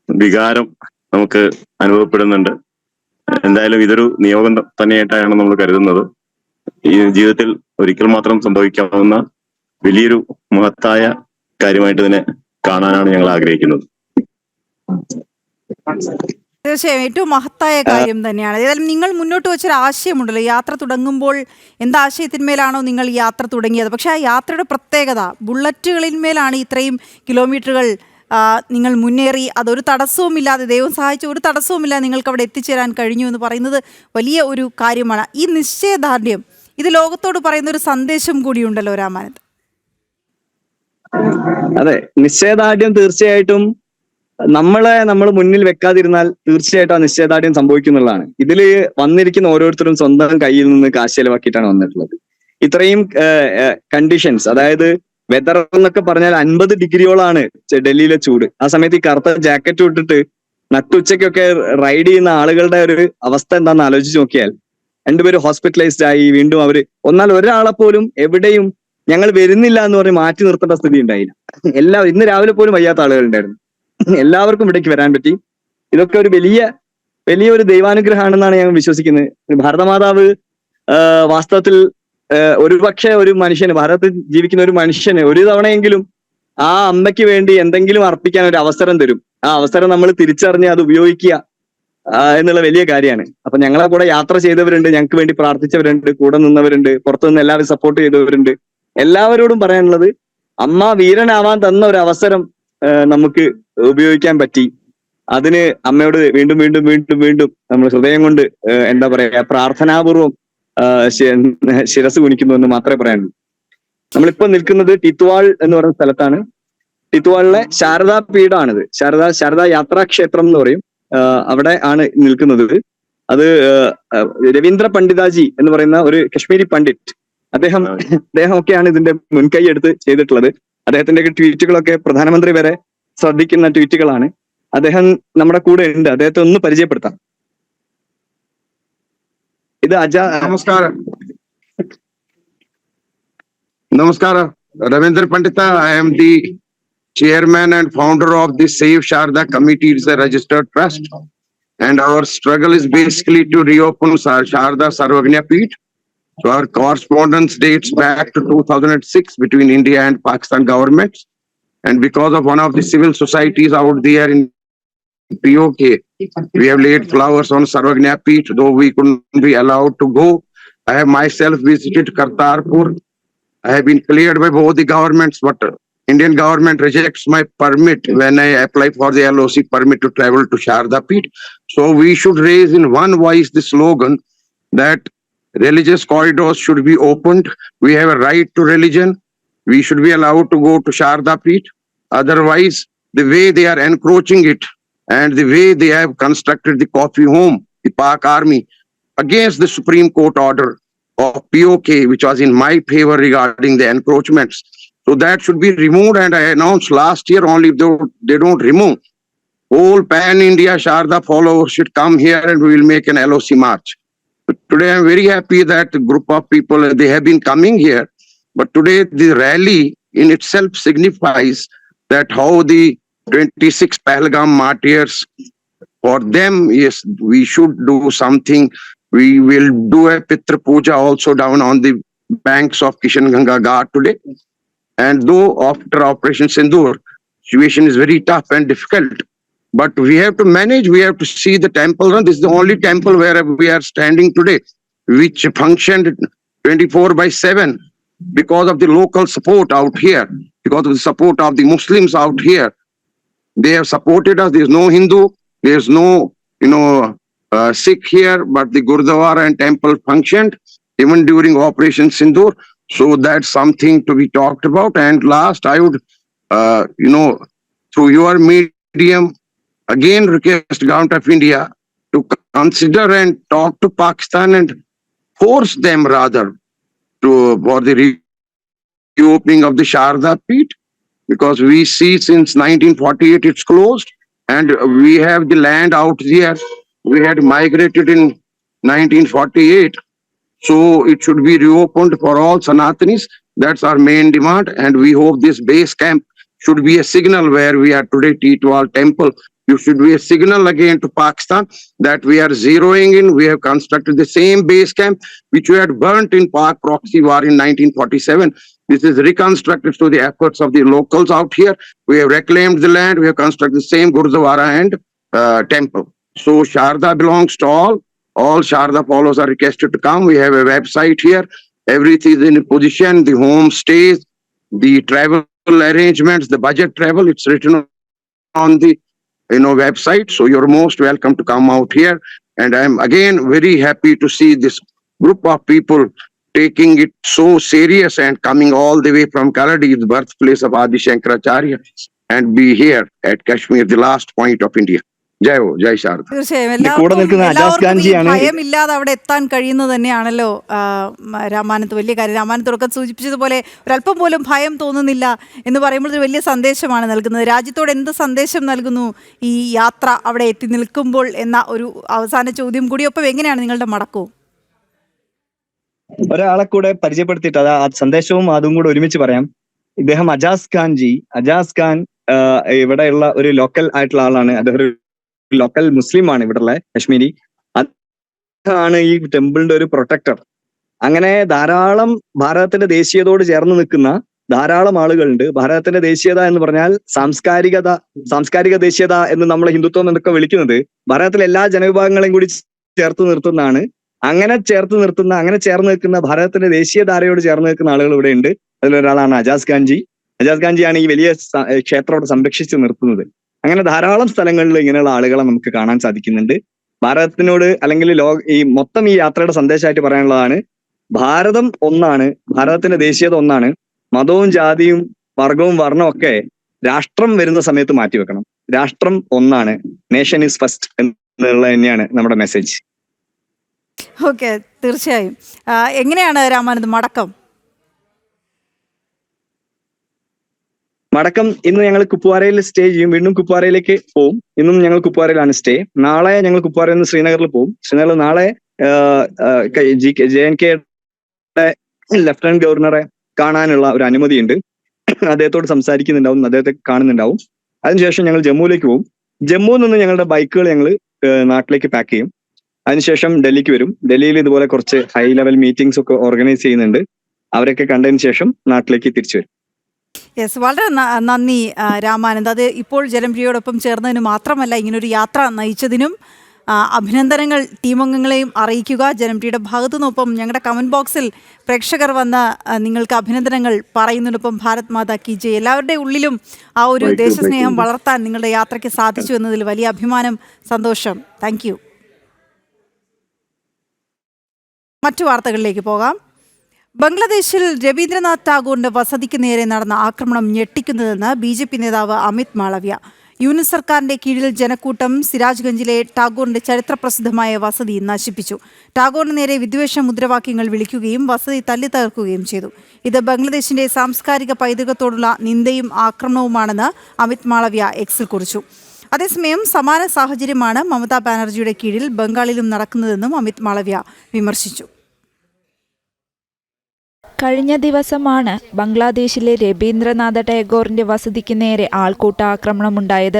N: വികാരം നമുക്ക് അനുഭവപ്പെടുന്നുണ്ട്. എന്തായാലും ഇതൊരു നിയോഗം തന്നെയായിട്ടാണ് നമ്മൾ കരുതുന്നത്. ഈ ജീവിതത്തിൽ ഒരിക്കൽ മാത്രം സംഭവിക്കാവുന്ന വലിയൊരു മഹത്തായ കാര്യമായിട്ട് ഇതിനെ കാണാനാണ് ഞങ്ങൾ ആഗ്രഹിക്കുന്നത്.
A: തീർച്ചയായും ഏറ്റവും മഹത്തായ കാര്യം തന്നെയാണ്. ഏതായാലും നിങ്ങൾ മുന്നോട്ട് വെച്ചൊരു ആശയമുണ്ടല്ലോ, യാത്ര തുടങ്ങുമ്പോൾ എന്താശയത്തിന്മേലാണോ നിങ്ങൾ യാത്ര തുടങ്ങിയത്, പക്ഷേ ആ യാത്രയുടെ പ്രത്യേകത ബുള്ളറ്റുകളിന്മേലാണ് ഇത്രയും കിലോമീറ്ററുകൾ നിങ്ങൾ മുന്നേറി. അതൊരു തടസ്സവുമില്ലാതെ, ദൈവം സഹായിച്ച ഒരു തടസ്സവുമില്ലാതെ നിങ്ങൾക്ക് അവിടെ എത്തിച്ചേരാൻ കഴിഞ്ഞു എന്ന് പറയുന്നത് വലിയ ഒരു കാര്യമാണ്. ഈ നിശ്ചയദാർഢ്യം ഇത് ലോകത്തോട് പറയുന്ന ഒരു സന്ദേശം കൂടിയുണ്ടല്ലോ രാമാനന്ദ്.
M: അതെ, നിശ്ചയദാർഢ്യം തീർച്ചയായിട്ടും നമ്മൾ മുന്നിൽ വെക്കാതിരുന്നാൽ തീർച്ചയായിട്ടും ആ നിശ്ചയദാർഢ്യം സംഭവിക്കുന്നുള്ളതാണ്. ഇതിൽ വന്നിരിക്കുന്ന ഓരോരുത്തരും സ്വന്തം കയ്യിൽ നിന്ന് കാശ് ചെലവാക്കിയിട്ടാണ് വന്നിട്ടുള്ളത്. ഇത്രയും കണ്ടീഷൻസ്, അതായത് വെതർ എന്നൊക്കെ പറഞ്ഞാൽ 50 ഡിഗ്രിയോളാണ് ഡൽഹിയിലെ ചൂട്. ആ സമയത്ത് ഈ കറുത്ത ജാക്കറ്റ് ഇട്ടിട്ട് നട്ടുച്ചയ്ക്കൊക്കെ റൈഡ് ചെയ്യുന്ന ആളുകളുടെ ഒരു അവസ്ഥ എന്താണെന്ന് ആലോചിച്ച് നോക്കിയാൽ 2 പേര് ഹോസ്പിറ്റലൈസ്ഡ് ആയി. വീണ്ടും ഒന്നാൽ ഒരാളെ പോലും എവിടെയും ഞങ്ങൾ വരുന്നില്ല എന്ന് പറഞ്ഞ് മാറ്റി നിർത്തേണ്ട സ്ഥിതി ഉണ്ടായില്ല. ഇന്ന് രാവിലെ പോലും വയ്യാത്ത ആളുകളുണ്ടായിരുന്നു. എല്ലാവർക്കും ഇവിടേക്ക് വരാൻ പറ്റി. ഇതൊക്കെ ഒരു വലിയൊരു ദൈവാനുഗ്രഹമാണെന്നാണ് ഞാൻ വിശ്വസിക്കുന്നത്. ഭാരതമാതാവ് വാസ്തവത്തിൽ ഒരുപക്ഷെ ഒരു മനുഷ്യന്, ഭാരതത്തിൽ ജീവിക്കുന്ന ഒരു മനുഷ്യന് ഒരു തവണയെങ്കിലും ആ അമ്മയ്ക്ക് വേണ്ടി എന്തെങ്കിലും അർപ്പിക്കാൻ ഒരു അവസരം തരും. ആ അവസരം നമ്മൾ തിരിച്ചറിഞ്ഞ് അത് ഉപയോഗിക്കുക എന്നുള്ള വലിയ കാര്യമാണ്. അപ്പൊ ഞങ്ങളെ കൂടെ യാത്ര ചെയ്തവരുണ്ട്, ഞങ്ങൾക്ക് വേണ്ടി പ്രാർത്ഥിച്ചവരുണ്ട്, കൂടെ നിന്നവരുണ്ട്, പുറത്തുനിന്ന് എല്ലാവരും സപ്പോർട്ട് ചെയ്തവരുണ്ട്. എല്ലാവരോടും പറയാനുള്ളത്, അമ്മ വീരനാവാൻ തന്ന ഒരു അവസരം നമുക്ക് ഉപയോഗിക്കാൻ പറ്റി. അതിന് അമ്മയോട് വീണ്ടും വീണ്ടും വീണ്ടും വീണ്ടും നമ്മൾ ഹൃദയം കൊണ്ട് എന്താ പറയാ പ്രാർത്ഥനാപൂർവം ശിരസ് കുനിക്കുന്നു എന്ന് മാത്രമേ പറയാനുള്ളൂ. നമ്മളിപ്പോ നിൽക്കുന്നത് ടിത്വാൾ എന്ന് പറയുന്ന സ്ഥലത്താണ്. ടിത്വാളിലെ ശാരദാ പീഠമാണിത്. ശാരദാ യാത്രാക്ഷേത്രം എന്ന് പറയും. അവിടെ ആണ് നിൽക്കുന്നത്. അത് രവീന്ദ്ര പണ്ഡിതാജി എന്ന് പറയുന്ന ഒരു കശ്മീരി പണ്ഡിറ്റ്, അദ്ദേഹമൊക്കെയാണ് ഇതിന്റെ മുൻകൈ എടുത്ത് ചെയ്തിട്ടുള്ളത്. അദ്ദേഹത്തിന്റെ ട്വീറ്റുകളൊക്കെ പ്രധാനമന്ത്രി വരെ ശ്രദ്ധിക്കുന്ന ട്വീറ്റുകളാണ്. അദ്ദേഹം നമ്മുടെ കൂടെ ഉണ്ട്, അദ്ദേഹത്തെ ഒന്ന് പരിചയപ്പെടുത്താം. ഇത്
N: നമസ്കാരം. Namaskara. Ravindra Pandita, I am the chairman and founder of the Save Sharda Committee. It's a registered trust. And our struggle is basically to reopen Sharda Sarvagnya Peeth. So our correspondence dates back to 2006 between India and Pakistan governments. And because of one of the civil societies out there in POK, we have laid flowers on Sarvagnya Peeth, though we couldn't be allowed to go. I have myself visited Kartarpur. I have been cleared by both the governments, but Indian government rejects my permit when I apply for the LOC permit to travel to Sharda Peeth. So we should raise in one voice the slogan that religious corridors should be opened. We have a right to religion. We should be allowed to go to Sharda Peeth. Otherwise, the way they are encroaching it and the way they have constructed the coffee home, the Pak Army, against the Supreme Court order of POK, which was in my favor regarding the encroachments. So that should be removed, and I announced last year only if they don't remove, whole pan-India Sharda followers should come here and we will make an LOC march. But today I'm very happy that a group of people, they have been coming here, but today the rally in itself signifies that how the 26 Pahalgam martyrs, for them, yes, we should do something. We will do a Pitra Puja also down on the banks of Kishanganga Ghat today. And though after Operation Sindoor, situation is very tough and difficult, but we have to manage, we have to see the temple run. This is the only temple where we are standing today, which functioned 24/7 because of the local support out here, because of the support of the Muslims out here. They have supported us. There's no Hindu, there's no, Sikh here, but the Gurdwara and temple functioned even during Operation Sindoor. So that's something to be talked about. And last, I would, through your medium, again request Government of India to consider and talk to Pakistan and force them rather for the reopening of the Sharda Peeth, because we see since 1948 it's closed and we have the land out there. We had migrated in 1948. So it should be reopened for all Sanatanis. That's our main demand. And we hope this base camp should be a signal where we are today, Titwal Temple. It should be a signal again to Pakistan that we are zeroing in. We have constructed the same base camp which we had burnt in Pak proxy war in 1947. This is reconstructed through the efforts of the locals out here. We have reclaimed the land. We have constructed the same Gurdwara and temple. So Sharda belongs to all. All Sharda followers are requested to come. We have a website here. Everything is in position. The homestays, the travel arrangements, the budget travel. It's written on the website. So you're most welcome to come out here. And I'm again very happy to see this group of people taking it so serious and coming all the way from Karadi, the birthplace of Adi Shankaracharya, and be here at Kashmir, the last point of India. Jai Ho, Jai Sharda.
A: തീർച്ചയായും
M: കൂടെ നിൽക്കുന്ന അജാസ്
A: എല്ലാവർക്കും ഈ
M: ഗാന്ധിയാണ്.
A: ഭയമില്ലാതെ അവിടെ എത്താൻ കഴിയുന്നത് തന്നെയാണല്ലോ രാമാനത്ത് വലിയ കാര്യം. രാമാനത്തോടൊക്കെ സൂചിപ്പിച്ചതുപോലെ ഒരല്പം പോലും ഭയം തോന്നുന്നില്ല എന്ന് പറയുമ്പോൾ ഒരു വലിയ സന്ദേശമാണ് നൽകുന്നത്. രാജ്യത്തോട് എന്ത് സന്ദേശം നൽകുന്നു ഈ യാത്ര അവിടെ എത്തി നിൽക്കുമ്പോൾ എന്ന ഒരു അവസാന ചോദ്യം കൂടി. ഒപ്പം എങ്ങനെയാണ് നിങ്ങളുടെ മടക്കവും?
M: ഒരാളെ കൂടെ പരിചയപ്പെടുത്തിയിട്ട് ആ സന്ദേശവും അതും കൂടെ ഒരുമിച്ച് പറയാം. ഇദ്ദേഹം അജാസ് ഖാൻ ഇവിടെയുള്ള ഒരു ലോക്കൽ ആയിട്ടുള്ള ആളാണ്. അദ്ദേഹം ഒരു ലോക്കൽ മുസ്ലിം ആണ്, ഇവിടെയുള്ള കശ്മീരി. ആണ് ഈ ടെമ്പിളിന്റെ ഒരു പ്രൊട്ടക്ടർ. അങ്ങനെ ധാരാളം ഭാരതത്തിന്റെ ദേശീയതയോട് ചേർന്ന് നിൽക്കുന്ന ധാരാളം ആളുകളുണ്ട്. ഭാരതത്തിന്റെ ദേശീയത എന്ന് പറഞ്ഞാൽ സാംസ്കാരിക ദേശീയത എന്ന് നമ്മൾ ഹിന്ദുത്വം എന്നൊക്കെ വിളിക്കുന്നത് ഭാരതത്തിലെ എല്ലാ ജനവിഭാഗങ്ങളെയും കൂടി ചേർത്ത് നിർത്തുന്നതാണ്. അങ്ങനെ ചേർന്ന് നിൽക്കുന്ന ഭാരതത്തിന്റെ ദേശീയധാരയോട് ചേർന്ന് നിൽക്കുന്ന ആളുകൾ ഇവിടെ ഉണ്ട്. അതിലൊരാളാണ് അജാസ് ഖാൻജിയാണ് ഈ വലിയ ക്ഷേത്രം അവിടെ സംരക്ഷിച്ച് നിർത്തുന്നത്. അങ്ങനെ ധാരാളം സ്ഥലങ്ങളിൽ ഇങ്ങനെയുള്ള ആളുകളെ നമുക്ക് കാണാൻ സാധിക്കുന്നുണ്ട്. ഭാരതത്തിനോട് അല്ലെങ്കിൽ ഈ മൊത്തം ഈ യാത്രയുടെ സന്ദേശമായിട്ട് പറയാനുള്ളതാണ്, ഭാരതം ഒന്നാണ്, ഭാരതത്തിന്റെ ദേശീയത ഒന്നാണ്. മതവും ജാതിയും വർഗവും വർണ്ണവും ഒക്കെ രാഷ്ട്രം വരുന്ന സമയത്ത് മാറ്റിവെക്കണം. രാഷ്ട്രം ഒന്നാണ്, നേഷൻ ഈസ് ഫസ്റ്റ് എന്നുള്ളത് തന്നെയാണ് നമ്മുടെ മെസ്സേജ്.
A: ഓക്കെ, തീർച്ചയായും. എങ്ങനെയാണ് രാമാനന്ദ്
M: മടക്കം ഇന്ന് ഞങ്ങൾ കുപ്വാരയിൽ സ്റ്റേ ചെയ്യും. വീണ്ടും കുപ്വാരയിലേക്ക് പോകും. ഇന്നും ഞങ്ങൾ കുപ്വാരയിലാണ് സ്റ്റേ. നാളെ ഞങ്ങൾ കുപ്വാരയിൽ നിന്ന് ശ്രീനഗറിൽ പോകും. ശ്രീനഗറിൽ നാളെ JNK ലഫ്റ്റനന്റ് ഗവർണറെ കാണാനുള്ള ഒരു അനുമതിയുണ്ട്. അദ്ദേഹത്തോട് സംസാരിക്കുന്നുണ്ടാവും, അദ്ദേഹത്തെ കാണുന്നുണ്ടാവും. അതിനുശേഷം ഞങ്ങൾ ജമ്മുവിലേക്ക് പോകും. ജമ്മുവിൽ നിന്ന് ഞങ്ങളുടെ ബൈക്കുകൾ ഞങ്ങൾ നാട്ടിലേക്ക് പാക്ക് ചെയ്യും. അതിനുശേഷം ഡൽഹിക്ക് വരും. ഡൽഹിയിൽ ഇതുപോലെ കുറച്ച് ഹൈ ലെവൽ മീറ്റിംഗ്സ് ഒക്കെ ഓർഗനൈസ് ചെയ്യുന്നുണ്ട്. അവരൊക്കെ കണ്ടതിന് ശേഷം നാട്ടിലേക്ക് തിരിച്ചു വരും.
A: യെസ്, വളരെ നന്ദി രാമാനന്ദ്. അത് ഇപ്പോൾ ജനപ്രിയയോടൊപ്പം ചേർന്നതിന് മാത്രമല്ല, ഇങ്ങനൊരു യാത്ര നയിച്ചതിനും അഭിനന്ദനങ്ങൾ ടീമംഗങ്ങളെയും അറിയിക്കുക. ജനപ്രിയയുടെ ഭാഗത്തുനിന്നൊപ്പം ഞങ്ങളുടെ കമൻറ്റ് ബോക്സിൽ പ്രേക്ഷകർ വന്ന് നിങ്ങൾക്ക് അഭിനന്ദനങ്ങൾ പറയുന്നതിനൊപ്പം ഭാരത് മാതാ കി ജയ്. എല്ലാവരുടെ ഉള്ളിലും ആ ഒരു ദേശസ്നേഹം വളർത്താൻ നിങ്ങളുടെ യാത്രയ്ക്ക് സാധിച്ചു എന്നതിൽ വലിയ അഭിമാനം, സന്തോഷം. Thank you. മറ്റു വാർത്തകളിലേക്ക് പോകാം. ബംഗ്ലാദേശിൽ രവീന്ദ്രനാഥ് ടാഗോറിന്റെ വസതിക്ക് നേരെ നടന്ന ആക്രമണം ഞെട്ടിക്കുന്നതെന്ന് BJP നേതാവ് അമിത് മാളവ്യ. യൂനിസ് സർക്കാരിന്റെ കീഴിൽ ജനക്കൂട്ടം സിരാജ്ഗഞ്ചിലെ ടാഗോറിന്റെ ചരിത്രപ്രസിദ്ധമായ വസതി നശിപ്പിച്ചു. ടാഗോറിന് നേരെ വിദ്വേഷ മുദ്രാവാക്യങ്ങൾ വിളിക്കുകയും വസതി തല്ലി തകർക്കുകയും ചെയ്തു. ഇത് ബംഗ്ലാദേശിന്റെ സാംസ്കാരിക പൈതൃകത്തോടുള്ള നിന്ദയും ആക്രമണവുമാണെന്ന് അമിത് മാളവ്യ എക്സിൽ കുറിച്ചു. അതേസമയം സമാന സാഹചര്യമാണ് മമതാ ബാനർജിയുടെ കീഴിൽ ബംഗാളിലും നടക്കുന്നതെന്നും അമിത് മാളവ്യ വിമർശിച്ചു.
O: കഴിഞ്ഞ ദിവസമാണ് ബംഗ്ലാദേശിലെ രവീന്ദ്രനാഥ ടാഗോറിന്റെ വസതിക്ക് നേരെ ആൾക്കൂട്ട ആക്രമണമുണ്ടായത്.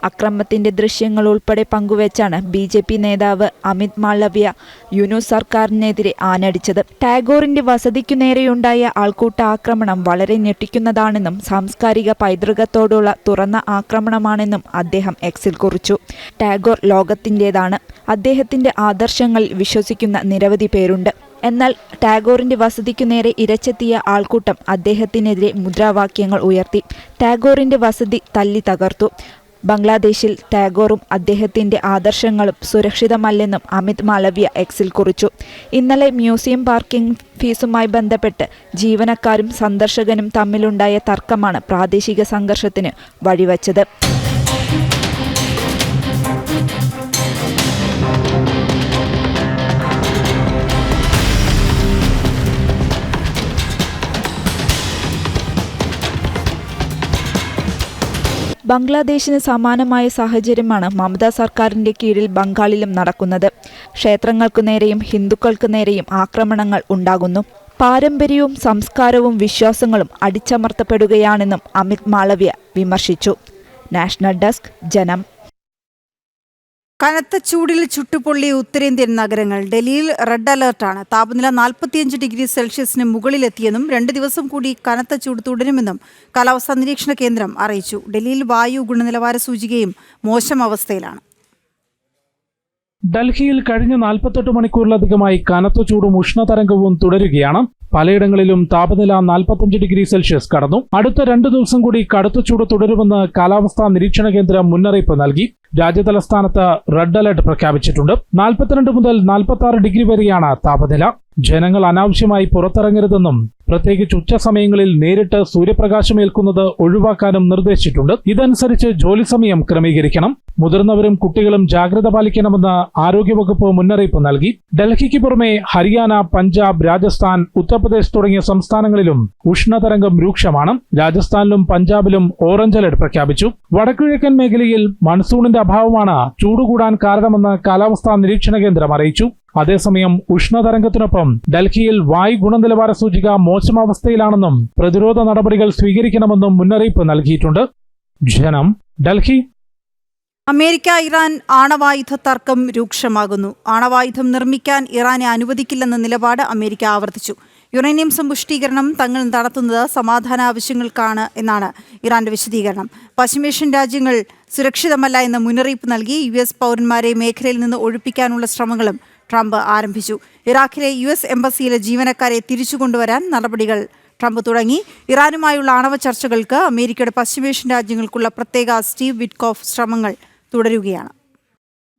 O: അക്രമത്തിന്റെ ദൃശ്യങ്ങൾ ഉൾപ്പെടെ പങ്കുവച്ചാണ് BJP നേതാവ് അമിത് മാളവ്യ യൂനുസ് സർക്കാരിനെതിരെ ആഞ്ഞടിച്ചത്. ടാഗോറിന്റെ വസതിക്കു നേരെയുണ്ടായ ആൾക്കൂട്ട ആക്രമണം വളരെ ഞെട്ടിക്കുന്നതാണെന്നും സാംസ്കാരിക പൈതൃകത്തോടുള്ള തുറന്ന ആക്രമണമാണെന്നും അദ്ദേഹം എക്സിൽ കുറിച്ചു. ടാഗോർ ലോകത്തിൻ്റെതാണ്. അദ്ദേഹത്തിന്റെ ആദർശങ്ങളിൽ വിശ്വസിക്കുന്ന നിരവധി പേരുണ്ട്. എന്നാൽ ടാഗോറിന്റെ വസതിക്കു നേരെ ഇരച്ചെത്തിയ ആൾക്കൂട്ടം അദ്ദേഹത്തിനെതിരെ മുദ്രാവാക്യങ്ങൾ ഉയർത്തി. ടാഗോറിന്റെ വസതി തല്ലി തകർത്തു. ബംഗ്ലാദേശിൽ ടാഗോറും അദ്ദേഹത്തിന്റെ ആദർശങ്ങളും സുരക്ഷിതമല്ലെന്നും അമിത് മാളവ്യ എക്സിൽ കുറിച്ചു. ഇന്നലെ മ്യൂസിയം പാർക്കിംഗ് ഫീസുമായി ബന്ധപ്പെട്ട് ജീവനക്കാരും സന്ദർശകനും തമ്മിലുണ്ടായ തർക്കമാണ് പ്രാദേശിക സംഘർഷത്തിന് വഴിവെച്ചത്. ബംഗ്ലാദേശിന് സമാനമായ സാഹചര്യമാണ് മമതാ സർക്കാരിന്റെ കീഴിൽ ബംഗാളിലും നടക്കുന്നത്. ക്ഷേത്രങ്ങൾക്കു നേരെയും ഹിന്ദുക്കൾക്ക് നേരെയും ആക്രമണങ്ങൾ ഉണ്ടാകുന്നു. പാരമ്പര്യവും സംസ്കാരവും വിശ്വാസങ്ങളും അടിച്ചമർത്തപ്പെടുകയാണെന്നും അമിത് മാളവ്യ വിമർശിച്ചു. നാഷണൽ ഡെസ്ക്, ജനം.
A: കനത്ത ചൂടിൽ ചുട്ടുപൊള്ളിയ ഉത്തരേന്ത്യൻ നഗരങ്ങൾ. ഡൽഹിയിൽ റെഡ് അലർട്ടാണ്. താപനില 45 ഡിഗ്രി സെൽഷ്യസിന് മുകളിലെത്തിയെന്നും 2 ദിവസം കൂടി കനത്ത ചൂട് തുടരുമെന്നും കാലാവസ്ഥാ നിരീക്ഷണ കേന്ദ്രം അറിയിച്ചു. ഡൽഹിയിൽ വായു ഗുണനിലവാര സൂചികയും മോശം അവസ്ഥയിലാണ്.
E: ഡൽഹിയിൽ കഴിഞ്ഞ 48 മണിക്കൂറിലധികമായി കനത്ത ചൂടും ഉഷ്ണതരംഗവും തുടരുകയാണ്. പലയിടങ്ങളിലും താപനില 45 ഡിഗ്രി സെൽഷ്യസ് കടന്നു. അടുത്ത 2 ദിവസം കൂടി കടുത്ത ചൂട് തുടരുമെന്ന് കാലാവസ്ഥാ നിരീക്ഷണ കേന്ദ്രം മുന്നറിയിപ്പ് നൽകി. രാജ്യതലസ്ഥാനത്ത് റെഡ് അലർട്ട് പ്രഖ്യാപിച്ചിട്ടുണ്ട്. 42 മുതൽ 46 ഡിഗ്രി വരെയാണ് താപനില. ജനങ്ങൾ അനാവശ്യമായി പുറത്തിറങ്ങരുതെന്നും പ്രത്യേകിച്ച് ഉച്ച സമയങ്ങളിൽ നേരിട്ട് സൂര്യപ്രകാശമേൽക്കുന്നത് ഒഴിവാക്കാനും നിർദ്ദേശിച്ചിട്ടുണ്ട്. ഇതനുസരിച്ച് ജോലി സമയം ക്രമീകരിക്കണം. മുതിർന്നവരും കുട്ടികളും ജാഗ്രത പാലിക്കണമെന്ന് ആരോഗ്യവകുപ്പ് മുന്നറിയിപ്പ് നൽകി. ഡൽഹിക്ക് പുറമെ ഹരിയാന, പഞ്ചാബ്, രാജസ്ഥാൻ, ഉത്തർപ്രദേശ് തുടങ്ങിയ സംസ്ഥാനങ്ങളിലും ഉഷ്ണതരംഗം രൂക്ഷമാണ്. രാജസ്ഥാനിലും പഞ്ചാബിലും ഓറഞ്ച് അലർട്ട് പ്രഖ്യാപിച്ചു. വടക്കുകിഴക്കൻ മേഖലയിൽ മൺസൂണിന്റെ അഭാവമാണ് ചൂട് കൂടാൻ കാരണമെന്ന് കാലാവസ്ഥാ നിരീക്ഷണ കേന്ദ്രം അറിയിച്ചു. അതേസമയം ഉഷ്ണതരംഗത്തിനൊപ്പം ഡൽഹിയിൽ വായു ഗുണനിലവാര സൂചിക മോശം അവസ്ഥയിലാണെന്നും പ്രതിരോധ നടപടികൾ സ്വീകരിക്കണമെന്നും മുന്നറിയിപ്പ് നൽകിയിട്ടുണ്ട്. ജനം, ഡൽഹി.
A: അമേരിക്ക ഇറാൻ ആണവായുധ തർക്കം രൂക്ഷമാകുന്നു. ആണവായുധം നിർമ്മിക്കാൻ ഇറാനെ അനുവദിക്കില്ലെന്ന നിലപാട് അമേരിക്ക ആവർത്തിച്ചു. യുറേനിയം സമ്പുഷ്ടീകരണം തങ്ങൾ നടത്തുന്നത് സമാധാന ആവശ്യങ്ങൾക്കാണ് എന്നാണ് ഇറാന്റെ വിശദീകരണം. പശ്ചിമേഷ്യൻ രാജ്യങ്ങൾ സുരക്ഷിതമല്ല എന്ന മുന്നറിയിപ്പ് നൽകി US പൗരന്മാരെ മേഖലയിൽ നിന്ന് ഒഴിപ്പിക്കാനുള്ള ശ്രമങ്ങളും ട്രംപ് ആരംഭിച്ചു. ഇറാഖിലെ US എംബസിയിലെ ജീവനക്കാരെ തിരിച്ചുകൊണ്ടുവരാൻ നടപടികൾ ട്രംപ് തുടങ്ങി. ഇറാനുമായുള്ള ആണവ ചർച്ചകൾക്ക് അമേരിക്കയുടെ പശ്ചിമേഷ്യൻ രാജ്യങ്ങൾക്കുള്ള പ്രത്യേക സ്റ്റീവ് വിറ്റ്കോഫ് ശ്രമങ്ങൾ തുടരുകയാണ്.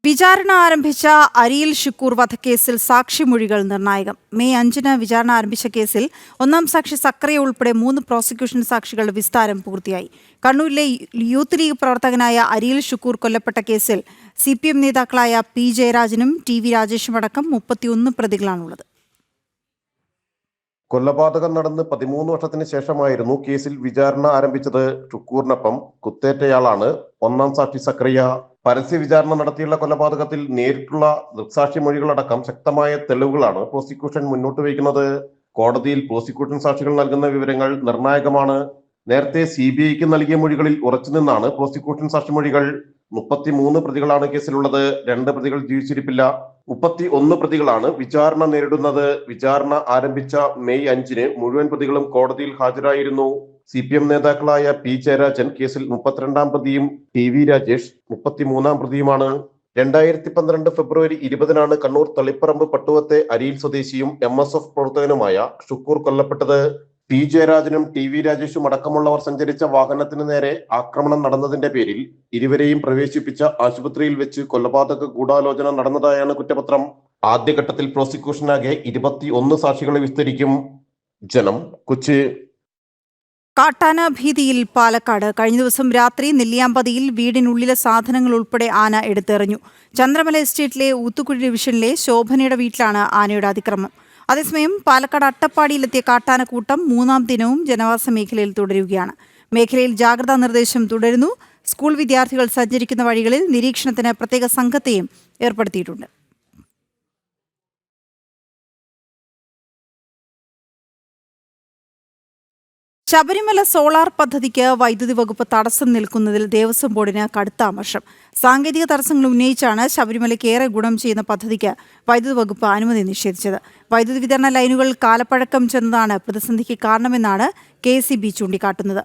A: വിചാരണ ആരംഭിച്ച അരിയിൽ ഷുക്കൂർ വധക്കേസിൽ സാക്ഷിമൊഴികൾ നിർണായകം. മെയ് 5-ന് വിചാരണ ആരംഭിച്ച കേസിൽ ഒന്നാം സാക്ഷി സക്കറിയ ഉൾപ്പെടെ 3 പ്രോസിക്യൂഷൻ സാക്ഷികളുടെ വിസ്താരം പൂർത്തിയായി. കണ്ണൂരിലെ യൂത്ത് ലീഗ് പ്രവർത്തകനായ അരിയിൽ ഷുക്കൂർ കൊല്ലപ്പെട്ട കേസിൽ CPM നേതാക്കളായ P ജയരാജനും TV രാജേഷുമടക്കം 31 പ്രതികളാണുള്ളത്.
P: കൊലപാതകം നടന്ന് 13 വർഷത്തിന് ശേഷമായിരുന്നു കേസിൽ വിചാരണ ആരംഭിച്ചത്. ഷുക്കൂറിനൊപ്പം കുത്തേറ്റയാളാണ് ഒന്നാം സാക്ഷി സക്കറിയ. പരസ്യ വിചാരണ നടത്തിയുള്ള കൊലപാതകത്തിൽ നേരിട്ടുള്ള ദൃക്സാക്ഷി മൊഴികളടക്കം ശക്തമായ തെളിവുകളാണ് പ്രോസിക്യൂഷൻ മുന്നോട്ട് വയ്ക്കുന്നത്. കോടതിയിൽ പ്രോസിക്യൂഷൻ സാക്ഷികൾ നൽകുന്ന വിവരങ്ങൾ നിർണായകമാണ്. നേരത്തെ CBIക്ക് നൽകിയ മൊഴികളിൽ ഉറച്ചുനിന്നാണ് പ്രോസിക്യൂഷൻ സാക്ഷിമൊഴികൾ. 33 പ്രതികളാണ് കേസിലുള്ളത്. 2 പ്രതികൾ ജീവിച്ചിരിപ്പില്ല. 31 പ്രതികളാണ് വിചാരണ നേരിടുന്നത്. വിചാരണ ആരംഭിച്ച മെയ് 5-ന് മുഴുവൻ പ്രതികളും കോടതിയിൽ ഹാജരായിരുന്നു. CPM നേതാക്കളായ P. ജയരാജൻ കേസിൽ 32-ാം പ്രതിയും TV രാജേഷ് 33-ാം പ്രതിയുമാണ്. 2012 ഫെബ്രുവരി 20-നാണ് കണ്ണൂർ തളിപ്പറമ്പ് പട്ടുവത്തെ അരിയിൽ സ്വദേശിയും MSF പ്രവർത്തകനുമായ ഷുക്കൂർ കൊല്ലപ്പെട്ടത്. P. ജയരാജനും TV രാജേഷും അടക്കമുള്ളവർ സഞ്ചരിച്ച വാഹനത്തിന് നേരെ ആക്രമണം നടന്നതിന്റെ പേരിൽ ഇരുവരെയും പ്രവേശിപ്പിച്ച ആശുപത്രിയിൽ വെച്ച് കൊലപാതക ഗൂഢാലോചന നടന്നതായാണ് കുറ്റപത്രം. ആദ്യഘട്ടത്തിൽ പ്രോസിക്യൂഷനാകെ 21 സാക്ഷികളെ വിസ്തരിക്കും. ജനം, കൊച്ചി.
A: കാട്ടാന ഭീതിയിൽ പാലക്കാട്. കഴിഞ്ഞ ദിവസം രാത്രി നെല്ലിയാമ്പതിയിൽ വീടിനുള്ളിലെ സാധനങ്ങൾ ഉൾപ്പെടെ ആന എടുത്തെറിഞ്ഞു. ചന്ദ്രമല എസ്റ്റേറ്റിലെ ഊത്തുക്കുഴി ഡിവിഷനിലെ ശോഭനയുടെ വീട്ടിലാണ് ആനയുടെ അതിക്രമം. അതേസമയം പാലക്കാട് അട്ടപ്പാടിയിലെത്തിയ കാട്ടാനക്കൂട്ടം 3-ാം ദിനവും ജനവാസ മേഖലയിൽ തുടരുകയാണ്. മേഖലയിൽ ജാഗ്രതാ നിർദ്ദേശം തുടരുന്നു. സ്കൂൾ വിദ്യാർത്ഥികൾ സഞ്ചരിക്കുന്ന വഴികളിൽ നിരീക്ഷണത്തിന് പ്രത്യേക സംഘത്തെയും ഏർപ്പെടുത്തിയിട്ടുണ്ട്. ശബരിമല സോളാർ പദ്ധതിക്ക് വൈദ്യുതി വകുപ്പ് തടസ്സം നിൽക്കുന്നതിൽ ദേവസ്വം ബോർഡിന് കടുത്ത അമർഷം. സാങ്കേതിക തടസ്സങ്ങൾ ഉന്നയിച്ചാണ് ശബരിമലയ്ക്ക് ഏറെ ഗുണം ചെയ്യുന്ന പദ്ധതിക്ക് വൈദ്യുതി വകുപ്പ് അനുമതി നിഷേധിച്ചത്. വൈദ്യുതി വിതരണ ലൈനുകൾ കാലപ്പഴക്കം ചെന്നതാണ് പ്രതിസന്ധിക്ക് കാരണമെന്നാണ് KSEB ചൂണ്ടിക്കാട്ടുന്നത്.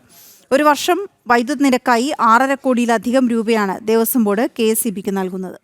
A: ഒരു വർഷം വൈദ്യുതി നിരക്കായി 6.5 കോടിയിലധികം രൂപയാണ് ദേവസ്വം ബോർഡ് KSEBക്ക് നൽകുന്നത്.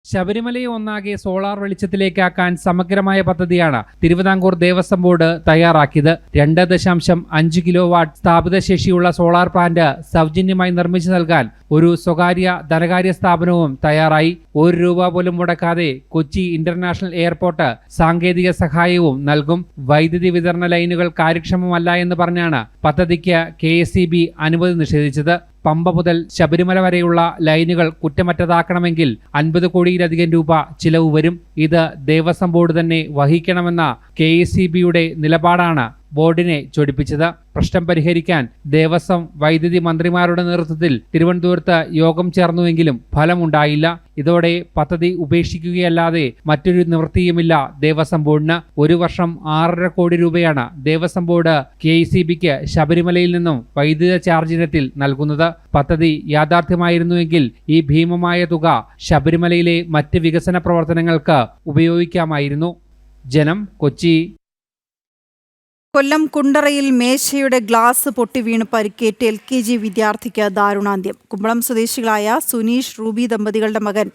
Q: ശബരിമലയെ ഒന്നാകെ സോളാർ വെളിച്ചത്തിലേക്കാക്കാൻ സമഗ്രമായ പദ്ധതിയാണ് തിരുവിതാംകൂർ ദേവസ്വം ബോർഡ് തയ്യാറാക്കിയത്. 2.5 കിലോവാട്ട് സ്ഥാപിത ശേഷിയുള്ള സോളാർ പ്ലാന്റ് സൗജന്യമായി നിർമ്മിച്ചു നൽകാൻ ഒരു സ്വകാര്യ ധനകാര്യ സ്ഥാപനവും തയ്യാറായി. 1 രൂപ പോലും മുടക്കാതെ കൊച്ചി ഇന്റർനാഷണൽ എയർപോർട്ട് സാങ്കേതിക സഹായവും നൽകും. വൈദ്യുതി വിതരണ ലൈനുകൾ കാര്യക്ഷമമല്ല എന്ന് പറഞ്ഞാണ് പദ്ധതിക്ക് KSEB അനുമതി നിഷേധിച്ചത്. പമ്പ മുതൽ ശബരിമല വരെയുള്ള ലൈനുകൾ കുറ്റമറ്റതാക്കണമെങ്കിൽ 50 കോടിയിലധികം രൂപ ചിലവ് വരും. ഇത് ദേവസ്വം ബോർഡ് തന്നെ വഹിക്കണമെന്ന KSEBയുടെ നിലപാടാണ് ബോർഡിനെ ചൊടിപ്പിച്ചത്. പ്രശ്നം പരിഹരിക്കാൻ ദേവസ്വം വൈദ്യുതി മന്ത്രിമാരുടെ നേതൃത്വത്തിൽ തിരുവനന്തപുരത്ത് യോഗം ചേർന്നുവെങ്കിലും ഫലമുണ്ടായില്ല. ഇതോടെ പദ്ധതി ഉപേക്ഷിക്കുകയല്ലാതെ മറ്റൊരു നിവൃത്തിയുമില്ല ദേവസ്വം ബോർഡിന്. ഒരു വർഷം 6.5 കോടി രൂപയാണ് ദേവസ്വം ബോർഡ് KSEBക്ക് ശബരിമലയിൽ നിന്നും വൈദ്യുത ചാർജ് ഇനത്തിൽ നൽകുന്നത്. പദ്ധതി യാഥാർത്ഥ്യമായിരുന്നുവെങ്കിൽ ഈ ഭീമമായ തുക ശബരിമലയിലെ മറ്റ് വികസന പ്രവർത്തനങ്ങൾക്ക് ഉപയോഗിക്കാമായിരുന്നു. ജനം, കൊച്ചി.
A: കൊല്ലം കുണ്ടറയിൽ മേശയുടെ ഗ്ലാസ് പൊട്ടിവീണ് പരിക്കേറ്റ് LKG വിദ്യാർത്ഥിക്ക് ദാരുണാന്ത്യം. കുമ്പളം സ്വദേശികളായ സുനീഷ് റൂബി ദമ്പതികളുടെ മകൻ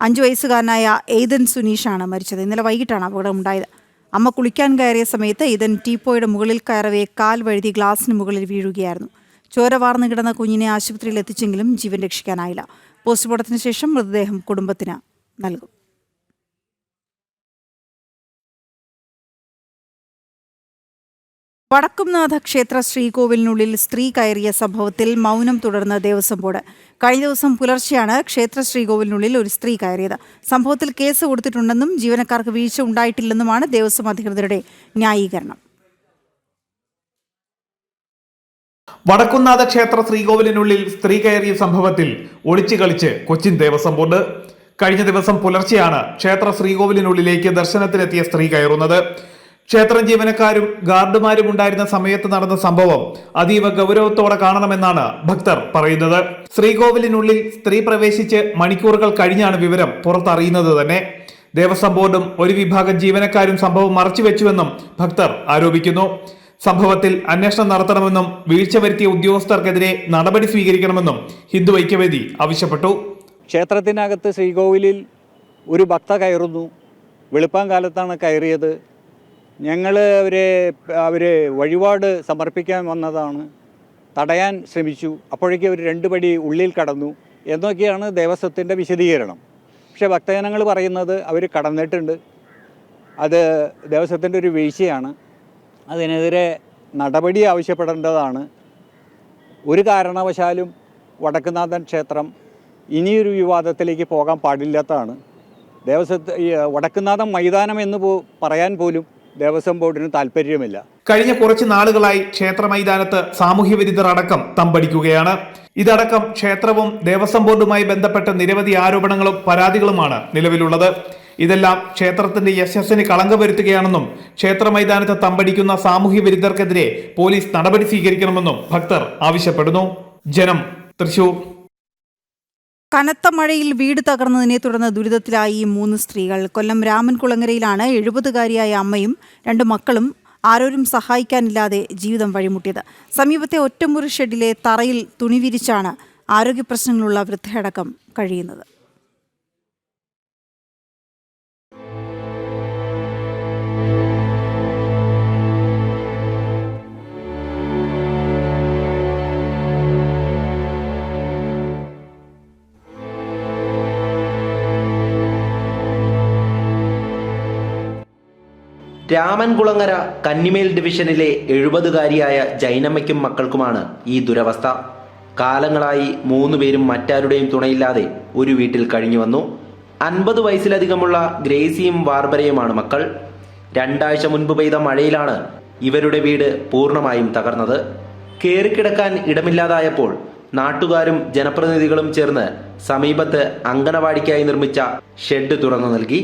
A: 5 വയസ്സുകാരനായ എയ്തൻ സുനീഷാണ് മരിച്ചത്. ഇന്നലെ വൈകിട്ടാണ് അപകടമുണ്ടായത്. അമ്മ കുളിക്കാൻ കയറിയ സമയത്ത് എയ്തൻ ടീപ്പോയുടെ മുകളിൽ കയറവേ കാൽ വഴുതി ഗ്ലാസിന് മുകളിൽ വീഴുകയായിരുന്നു. ചോര വാർന്നു കിടന്ന കുഞ്ഞിനെ ആശുപത്രിയിൽ എത്തിച്ചെങ്കിലും ജീവൻ രക്ഷിക്കാനായില്ല. പോസ്റ്റ്മോർട്ടത്തിന് ശേഷം മൃതദേഹം കുടുംബത്തിന് നൽകും. വടക്കുംനാഥ ക്ഷേത്ര ശ്രീകോവിലിനുള്ളിൽ സ്ത്രീ കയറിയ സംഭവത്തിൽ മൗനം തുടർന്ന് ദേവസ്വം ബോർഡ്. കഴിഞ്ഞ ദിവസം പുലർച്ചെയാണ് ക്ഷേത്ര ശ്രീകോവിലിനുള്ളിൽ ഒരു സ്ത്രീ കയറിയത്. സംഭവത്തിൽ കേസ് കൊടുത്തിട്ടുണ്ടെന്നും ജീവനക്കാർക്ക് വീഴ്ച ഉണ്ടായിട്ടില്ലെന്നുമാണ് ദേവസ്വം അധികൃതരുടെ ന്യായീകരണം.
R: വടക്കുംനാഥ ക്ഷേത്ര ശ്രീകോവിലിനുള്ളിൽ സ്ത്രീ കയറിയ സംഭവത്തിൽ ഒളിച്ചു കളിച്ച് കൊച്ചിൻ ദേവസ്വം ബോർഡ്. കഴിഞ്ഞ ദിവസം പുലർച്ചെയാണ് ക്ഷേത്ര ശ്രീകോവിലിനുള്ളിലേക്ക് ദർശനത്തിനെത്തിയ സ്ത്രീ കയറുന്നത്. ക്ഷേത്ര ജീവനക്കാരും ഗാർഡുമാരും ഉണ്ടായിരുന്ന സമയത്ത് നടന്ന സംഭവം അതീവ ഗൗരവത്തോടെ കാണണമെന്നാണ് ഭക്തർ പറയുന്നത്. ശ്രീകോവിലിനുള്ളിൽ സ്ത്രീ പ്രവേശിച്ച് മണിക്കൂറുകൾ കഴിഞ്ഞാണ് വിവരം പുറത്തറിയുന്നത് തന്നെ. ദേവസ്വം ബോർഡും ഒരു വിഭാഗം ജീവനക്കാരും സംഭവം മറച്ചുവെച്ചുവെന്നും ഭക്തർ ആരോപിക്കുന്നു. സംഭവത്തിൽ അന്വേഷണം നടത്തണമെന്നും വീഴ്ച വരുത്തിയ ഉദ്യോഗസ്ഥർക്കെതിരെ നടപടി സ്വീകരിക്കണമെന്നും ഹിന്ദു ഐക്യവേദി ആവശ്യപ്പെട്ടു.
S: ക്ഷേത്രത്തിനകത്ത് ശ്രീകോവിലിൽ ഒരു ഭക്ത കയറുന്നു. വെളുപ്പാങ്കാലത്താണ് കയറിയത്. ഞങ്ങൾ അവരെ വഴിപാട് സമർപ്പിക്കാൻ വന്നതാണ്. തടയാൻ ശ്രമിച്ചു. അപ്പോഴേക്കും അവർ 2 പടി ഉള്ളിൽ കടന്നു എന്നൊക്കെയാണ് ദേവസ്വത്തിൻ്റെ വിശദീകരണം. പക്ഷേ ഭക്തജനങ്ങൾ പറയുന്നത് അവർ കടന്നിട്ടുണ്ട്. അത് ദേവസ്വത്തിൻ്റെ ഒരു വീഴ്ചയാണ്. അതിനെതിരെ നടപടി ആവശ്യപ്പെടേണ്ടതാണ്. ഒരു കാരണവശാലും വടക്കുംനാഥൻ ക്ഷേത്രം ഇനിയൊരു വിവാദത്തിലേക്ക് പോകാൻ പാടില്ലാത്തതാണ്. ദേവസ്വത്തെ വടക്കുംനാഥൻ മൈതാനം എന്ന് പറയാൻ പോലും ദേവസ്വം ബോർഡിന് താല്പര്യമില്ല.
R: കഴിഞ്ഞ കുറച്ച് നാളുകളായി ക്ഷേത്ര മൈതാനത്ത് സാമൂഹ്യ വിരുദ്ധർ അടക്കം തമ്പടിക്കുകയാണ്. ഇതടക്കം ക്ഷേത്രവും ദേവസ്വം ബോർഡുമായി ബന്ധപ്പെട്ട നിരവധി ആരോപണങ്ങളും പരാതികളുമാണ് നിലവിലുള്ളത്. ഇതെല്ലാം ക്ഷേത്രത്തിന്റെ യശസ്സിന് കളങ്കം വരുത്തുകയാണെന്നും ക്ഷേത്ര മൈതാനത്ത് തമ്പടിക്കുന്ന സാമൂഹ്യ വിരുദ്ധർക്കെതിരെ പോലീസ് നടപടി സ്വീകരിക്കണമെന്നും ഭക്തർ ആവശ്യപ്പെടുന്നു. ജനം, തൃശൂർ.
A: കനത്ത മഴയിൽ വീട് തകർന്നതിനെ തുടർന്ന് ദുരിതത്തിലായി 3 സ്ത്രീകൾ. കൊല്ലം രാമൻകുളങ്ങരയിലാണ് 70-കാരിയായ അമ്മയും 2 മക്കളും ആരോരും സഹായിക്കാനില്ലാതെ ജീവിതം വഴിമുട്ടിയത്. സമീപത്തെ ഒറ്റമുറി ഷെഡിലെ തറയിൽ തുണി വിരിച്ചാണ് ആരോഗ്യ പ്രശ്നങ്ങളുള്ള വൃദ്ധയടക്കം കഴിയുന്നത്.
T: രാമൻകുളങ്ങര കന്നിമേൽ ഡിവിഷനിലെ 70-കാരിയായ ജൈനമ്മയ്ക്കും മക്കൾക്കുമാണ് ഈ ദുരവസ്ഥ. കാലങ്ങളായി 3 പേരും മറ്റാരുടെയും തുണയില്ലാതെ ഒരു വീട്ടിൽ കഴിഞ്ഞു വന്നു. 50 വയസ്സിലധികമുള്ള ഗ്രേസിയും വാർബരയുമാണ് മക്കൾ. 2 ആഴ്ച മുൻപ് പെയ്ത മഴയിലാണ് ഇവരുടെ വീട് പൂർണ്ണമായും തകർന്നത്. കേറിക്കിടക്കാൻ ഇടമില്ലാതായപ്പോൾ നാട്ടുകാരും ജനപ്രതിനിധികളും ചേർന്ന് സമീപത്ത് അങ്കണവാടിക്കായി നിർമ്മിച്ച ഷെഡ് തുറന്നു നൽകി.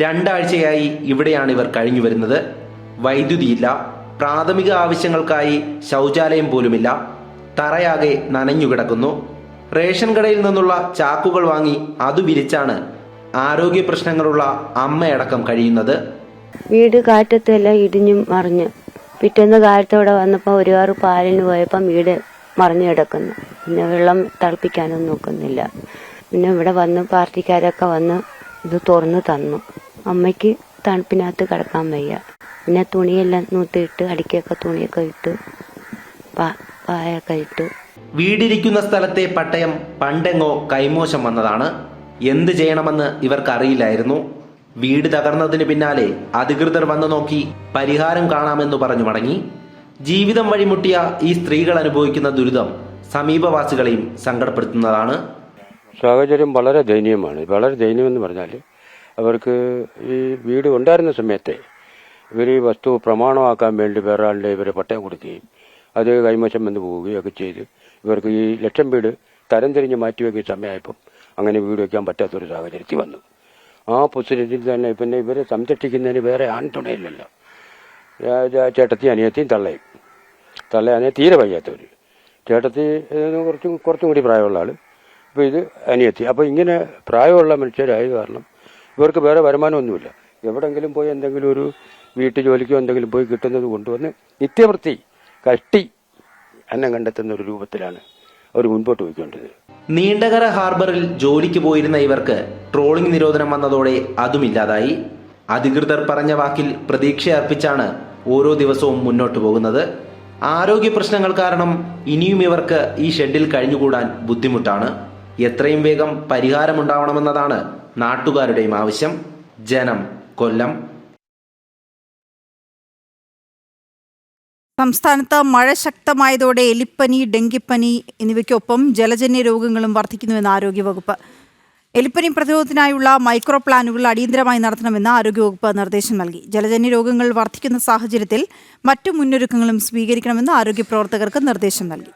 T: 2 ആഴ്ചയായി ഇവിടെയാണ് ഇവർ കഴിഞ്ഞു വരുന്നത്. വൈദ്യുതിയില്ല, പ്രാഥമിക ആവശ്യങ്ങൾക്കായി ശൗചാലയം പോലുമില്ല, തറയാകെ നനഞ്ഞുകിടക്കുന്നു. റേഷൻ കടയിൽ നിന്നുള്ള ചാക്കുകൾ വാങ്ങി അത് വിരിച്ചാണ് ആരോഗ്യ പ്രശ്നങ്ങളുള്ള അമ്മയടക്കം കഴിയുന്നത്.
U: വീട് കാറ്റത്തെല്ലാം ഇടിഞ്ഞും മറിഞ്ഞു. പിറ്റേന്ന് കാലത്തോടെ വന്നപ്പോൾ ഒരു കാറ് പാലിന് പോയപ്പം വീട് മറിഞ്ഞു കിടക്കുന്നു. പിന്നെ വെള്ളം തിളപ്പിക്കാനൊന്നും നോക്കുന്നില്ല. പിന്നെ ഇവിടെ വന്ന് പാർട്ടിക്കാരൊക്കെ വന്ന് ഇത് തുറന്നു തന്നു. അമ്മയ്ക്ക് തണുപ്പിനകത്ത് കിടക്കാൻ വയ്യ. പിന്നെ തുണിയെല്ലാം നൂത്തിയിട്ട് അടിക്കൊക്കെ തുണിയൊക്കെ ഇട്ട് പായൊക്കെ ഇട്ട്.
T: വീടിരിക്കുന്ന സ്ഥലത്തെ പട്ടയം പണ്ടെങ്ങോ കൈമോശം വന്നതാണ്. എന്ത് ചെയ്യണമെന്ന് ഇവർക്കറിയില്ലായിരുന്നു. വീട് തകർന്നതിന് പിന്നാലെ അധികൃതർ വന്നു നോക്കി പരിഹാരം കാണാമെന്ന് പറഞ്ഞു മടങ്ങി. ജീവിതം വഴിമുട്ടിയ ഈ സ്ത്രീകൾ അനുഭവിക്കുന്ന ദുരിതം സമീപവാസികളെയും സങ്കടപ്പെടുത്തുന്നതാണ്.
V: സാഹചര്യം വളരെ ദയനീയമാണ്. വളരെ ദയനീയമെന്ന് പറഞ്ഞാൽ അവർക്ക് ഈ വീട് ഉണ്ടായിരുന്ന സമയത്തെ ഇവർ ഈ വസ്തു പ്രമാണമാക്കാൻ വേണ്ടി വേറെ ആളുടെ ഇവരെ പട്ടയം കൊടുക്കുകയും അത് കൈമോശം വന്ന് പോവുകയൊക്കെ ചെയ്ത് ഇവർക്ക് ഈ ലക്ഷം വീട് തരംതിരിഞ്ഞ് മാറ്റിവെക്കുന്ന സമയമായപ്പം അങ്ങനെ വീട് വയ്ക്കാൻ പറ്റാത്തൊരു സാഹചര്യത്തിൽ വന്നു. ആ പൊസിഷനിൽ തന്നെ പിന്നെ ഇവരെ സംരക്ഷിക്കുന്നതിന് വേറെ ആൺതുണയില്ലല്ലോ. ചേട്ടത്തി അനിയത്തിയും തള്ളയാണെങ്കിൽ തീരെ വയ്യാത്തവർ. ചേട്ടത്തി കുറച്ചും കൂടി പ്രായമുള്ള ആൾ, ഇപ്പോൾ ഇത് അനിയത്തി. അപ്പോൾ ഇങ്ങനെ പ്രായമുള്ള മനുഷ്യരായത് കാരണം ഇവർക്ക് വേറെ വരുമാനമൊന്നുമില്ല. എവിടെങ്കിലും പോയി എന്തെങ്കിലും ഒരു വീട്ടു ജോലിക്കോ എന്തെങ്കിലും പോയി കിട്ടുന്നത് കൊണ്ടുവന്ന് നിത്യവൃത്തി കഷ്ടി അന്നം കണ്ടെത്തുന്ന ഒരു രൂപത്തിലാണ് അവർ മുൻപോട്ട് പോയിക്കൊണ്ടത്.
T: നീണ്ടകര ഹാർബറിൽ ജോലിക്ക് പോയിരുന്ന ഇവർക്ക് ട്രോളിംഗ് നിരോധനം വന്നതോടെ അതുമില്ലാതായി. അധികൃതർ പറഞ്ഞ വാക്കിൽ പ്രതീക്ഷയർപ്പിച്ചാണ് ഓരോ ദിവസവും മുന്നോട്ട് പോകുന്നത്. ആരോഗ്യ പ്രശ്നങ്ങൾ കാരണം ഇനിയും ഇവർക്ക് ഈ ഷെഡിൽ കഴിഞ്ഞുകൂടാൻ ബുദ്ധിമുട്ടാണ്. എത്രയും വേഗം പരിഹാരമുണ്ടാവണമെന്നതാണ് നാട്ടുകാരുടെയും ആവശ്യം. ജനം, കൊല്ലം.
A: സംസ്ഥാനത്ത് മഴ ശക്തമായതോടെ എലിപ്പനി, ഡെങ്കിപ്പനി എന്നിവയ്ക്കൊപ്പം ജലജന്യ രോഗങ്ങളും വർദ്ധിക്കുന്നുവെന്ന് ആരോഗ്യവകുപ്പ്. എലിപ്പനി പ്രതിരോധത്തിനായുള്ള മൈക്രോ പ്ലാനുകൾ അടിയന്തരമായി നടത്തണമെന്ന് ആരോഗ്യവകുപ്പ് നിർദ്ദേശം നൽകി. ജലജന്യ രോഗങ്ങൾ വർദ്ധിക്കുന്ന സാഹചര്യത്തിൽ മറ്റു മുന്നൊരുക്കങ്ങളും സ്വീകരിക്കണമെന്ന് ആരോഗ്യ പ്രവർത്തകർക്ക് നിർദ്ദേശം നൽകി.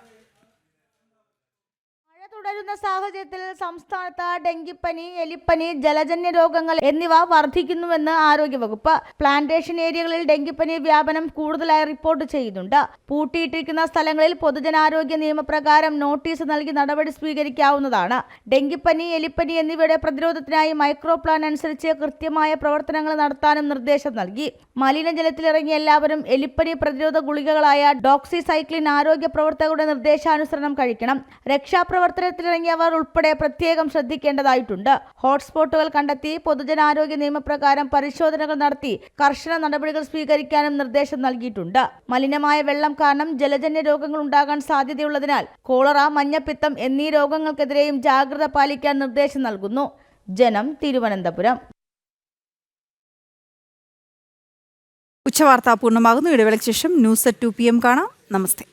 W: തുടരുന്ന സാഹചര്യത്തിൽ സംസ്ഥാനത്ത് ഡെങ്കിപ്പനി, എലിപ്പനി, ജലജന്യ രോഗങ്ങൾ എന്നിവ വർദ്ധിക്കുന്നുവെന്ന് ആരോഗ്യവകുപ്പ്. പ്ലാന്റേഷൻ ഏരിയകളിൽ ഡെങ്കിപ്പനി വ്യാപനം കൂടുതലായി റിപ്പോർട്ട് ചെയ്യുന്നുണ്ട്. പൂട്ടിയിട്ടിരിക്കുന്ന സ്ഥലങ്ങളിൽ പൊതുജനാരോഗ്യ നിയമപ്രകാരം നോട്ടീസ് നൽകി നടപടി സ്വീകരിക്കാവുന്നതാണ്. ഡെങ്കിപ്പനി, എലിപ്പനി എന്നിവയുടെ പ്രതിരോധത്തിനായി മൈക്രോ പ്ലാൻ അനുസരിച്ച് കൃത്യമായ പ്രവർത്തനങ്ങൾ നടത്താനും നിർദ്ദേശം നൽകി. മലിനജലത്തിലിറങ്ങിയ എല്ലാവരും എലിപ്പനി പ്രതിരോധ ഗുളികകളായ ഡോക്സിസൈക്ലിൻ ആരോഗ്യ പ്രവർത്തകരുടെ നിർദ്ദേശാനുസരണം കഴിക്കണം. രക്ഷാപ്രവർത്തനത്തിലിറങ്ങിയവർ ഉൾപ്പെടെ പ്രത്യേകം ശ്രദ്ധിക്കേണ്ടതായിട്ടുണ്ട്. ഹോട്ട്സ്പോട്ടുകൾ കണ്ടെത്തി പൊതുജനാരോഗ്യ നിയമപ്രകാരം പരിശോധനകൾ നടത്തി കർശന നടപടികൾ സ്വീകരിക്കാനും നിർദ്ദേശം നൽകിയിട്ടുണ്ട്. മലിനമായ വെള്ളം കാരണം ജലജന്യ രോഗങ്ങൾ ഉണ്ടാകാൻ സാധ്യതയുള്ളതിനാൽ കോളറ, മഞ്ഞപ്പിത്തം എന്നീ രോഗങ്ങൾക്കെതിരെയും ജാഗ്രത പാലിക്കാൻ നിർദ്ദേശം നൽകുന്നു. ജനം, തിരുവനന്തപുരം.
A: ഉച്ചവാർത്ത പൂർണ്ണമാകുന്നു. ഇടവേളയ്ക്ക് ശേഷം ന്യൂസ് at 2 PM കാണാം. നമസ്തേ.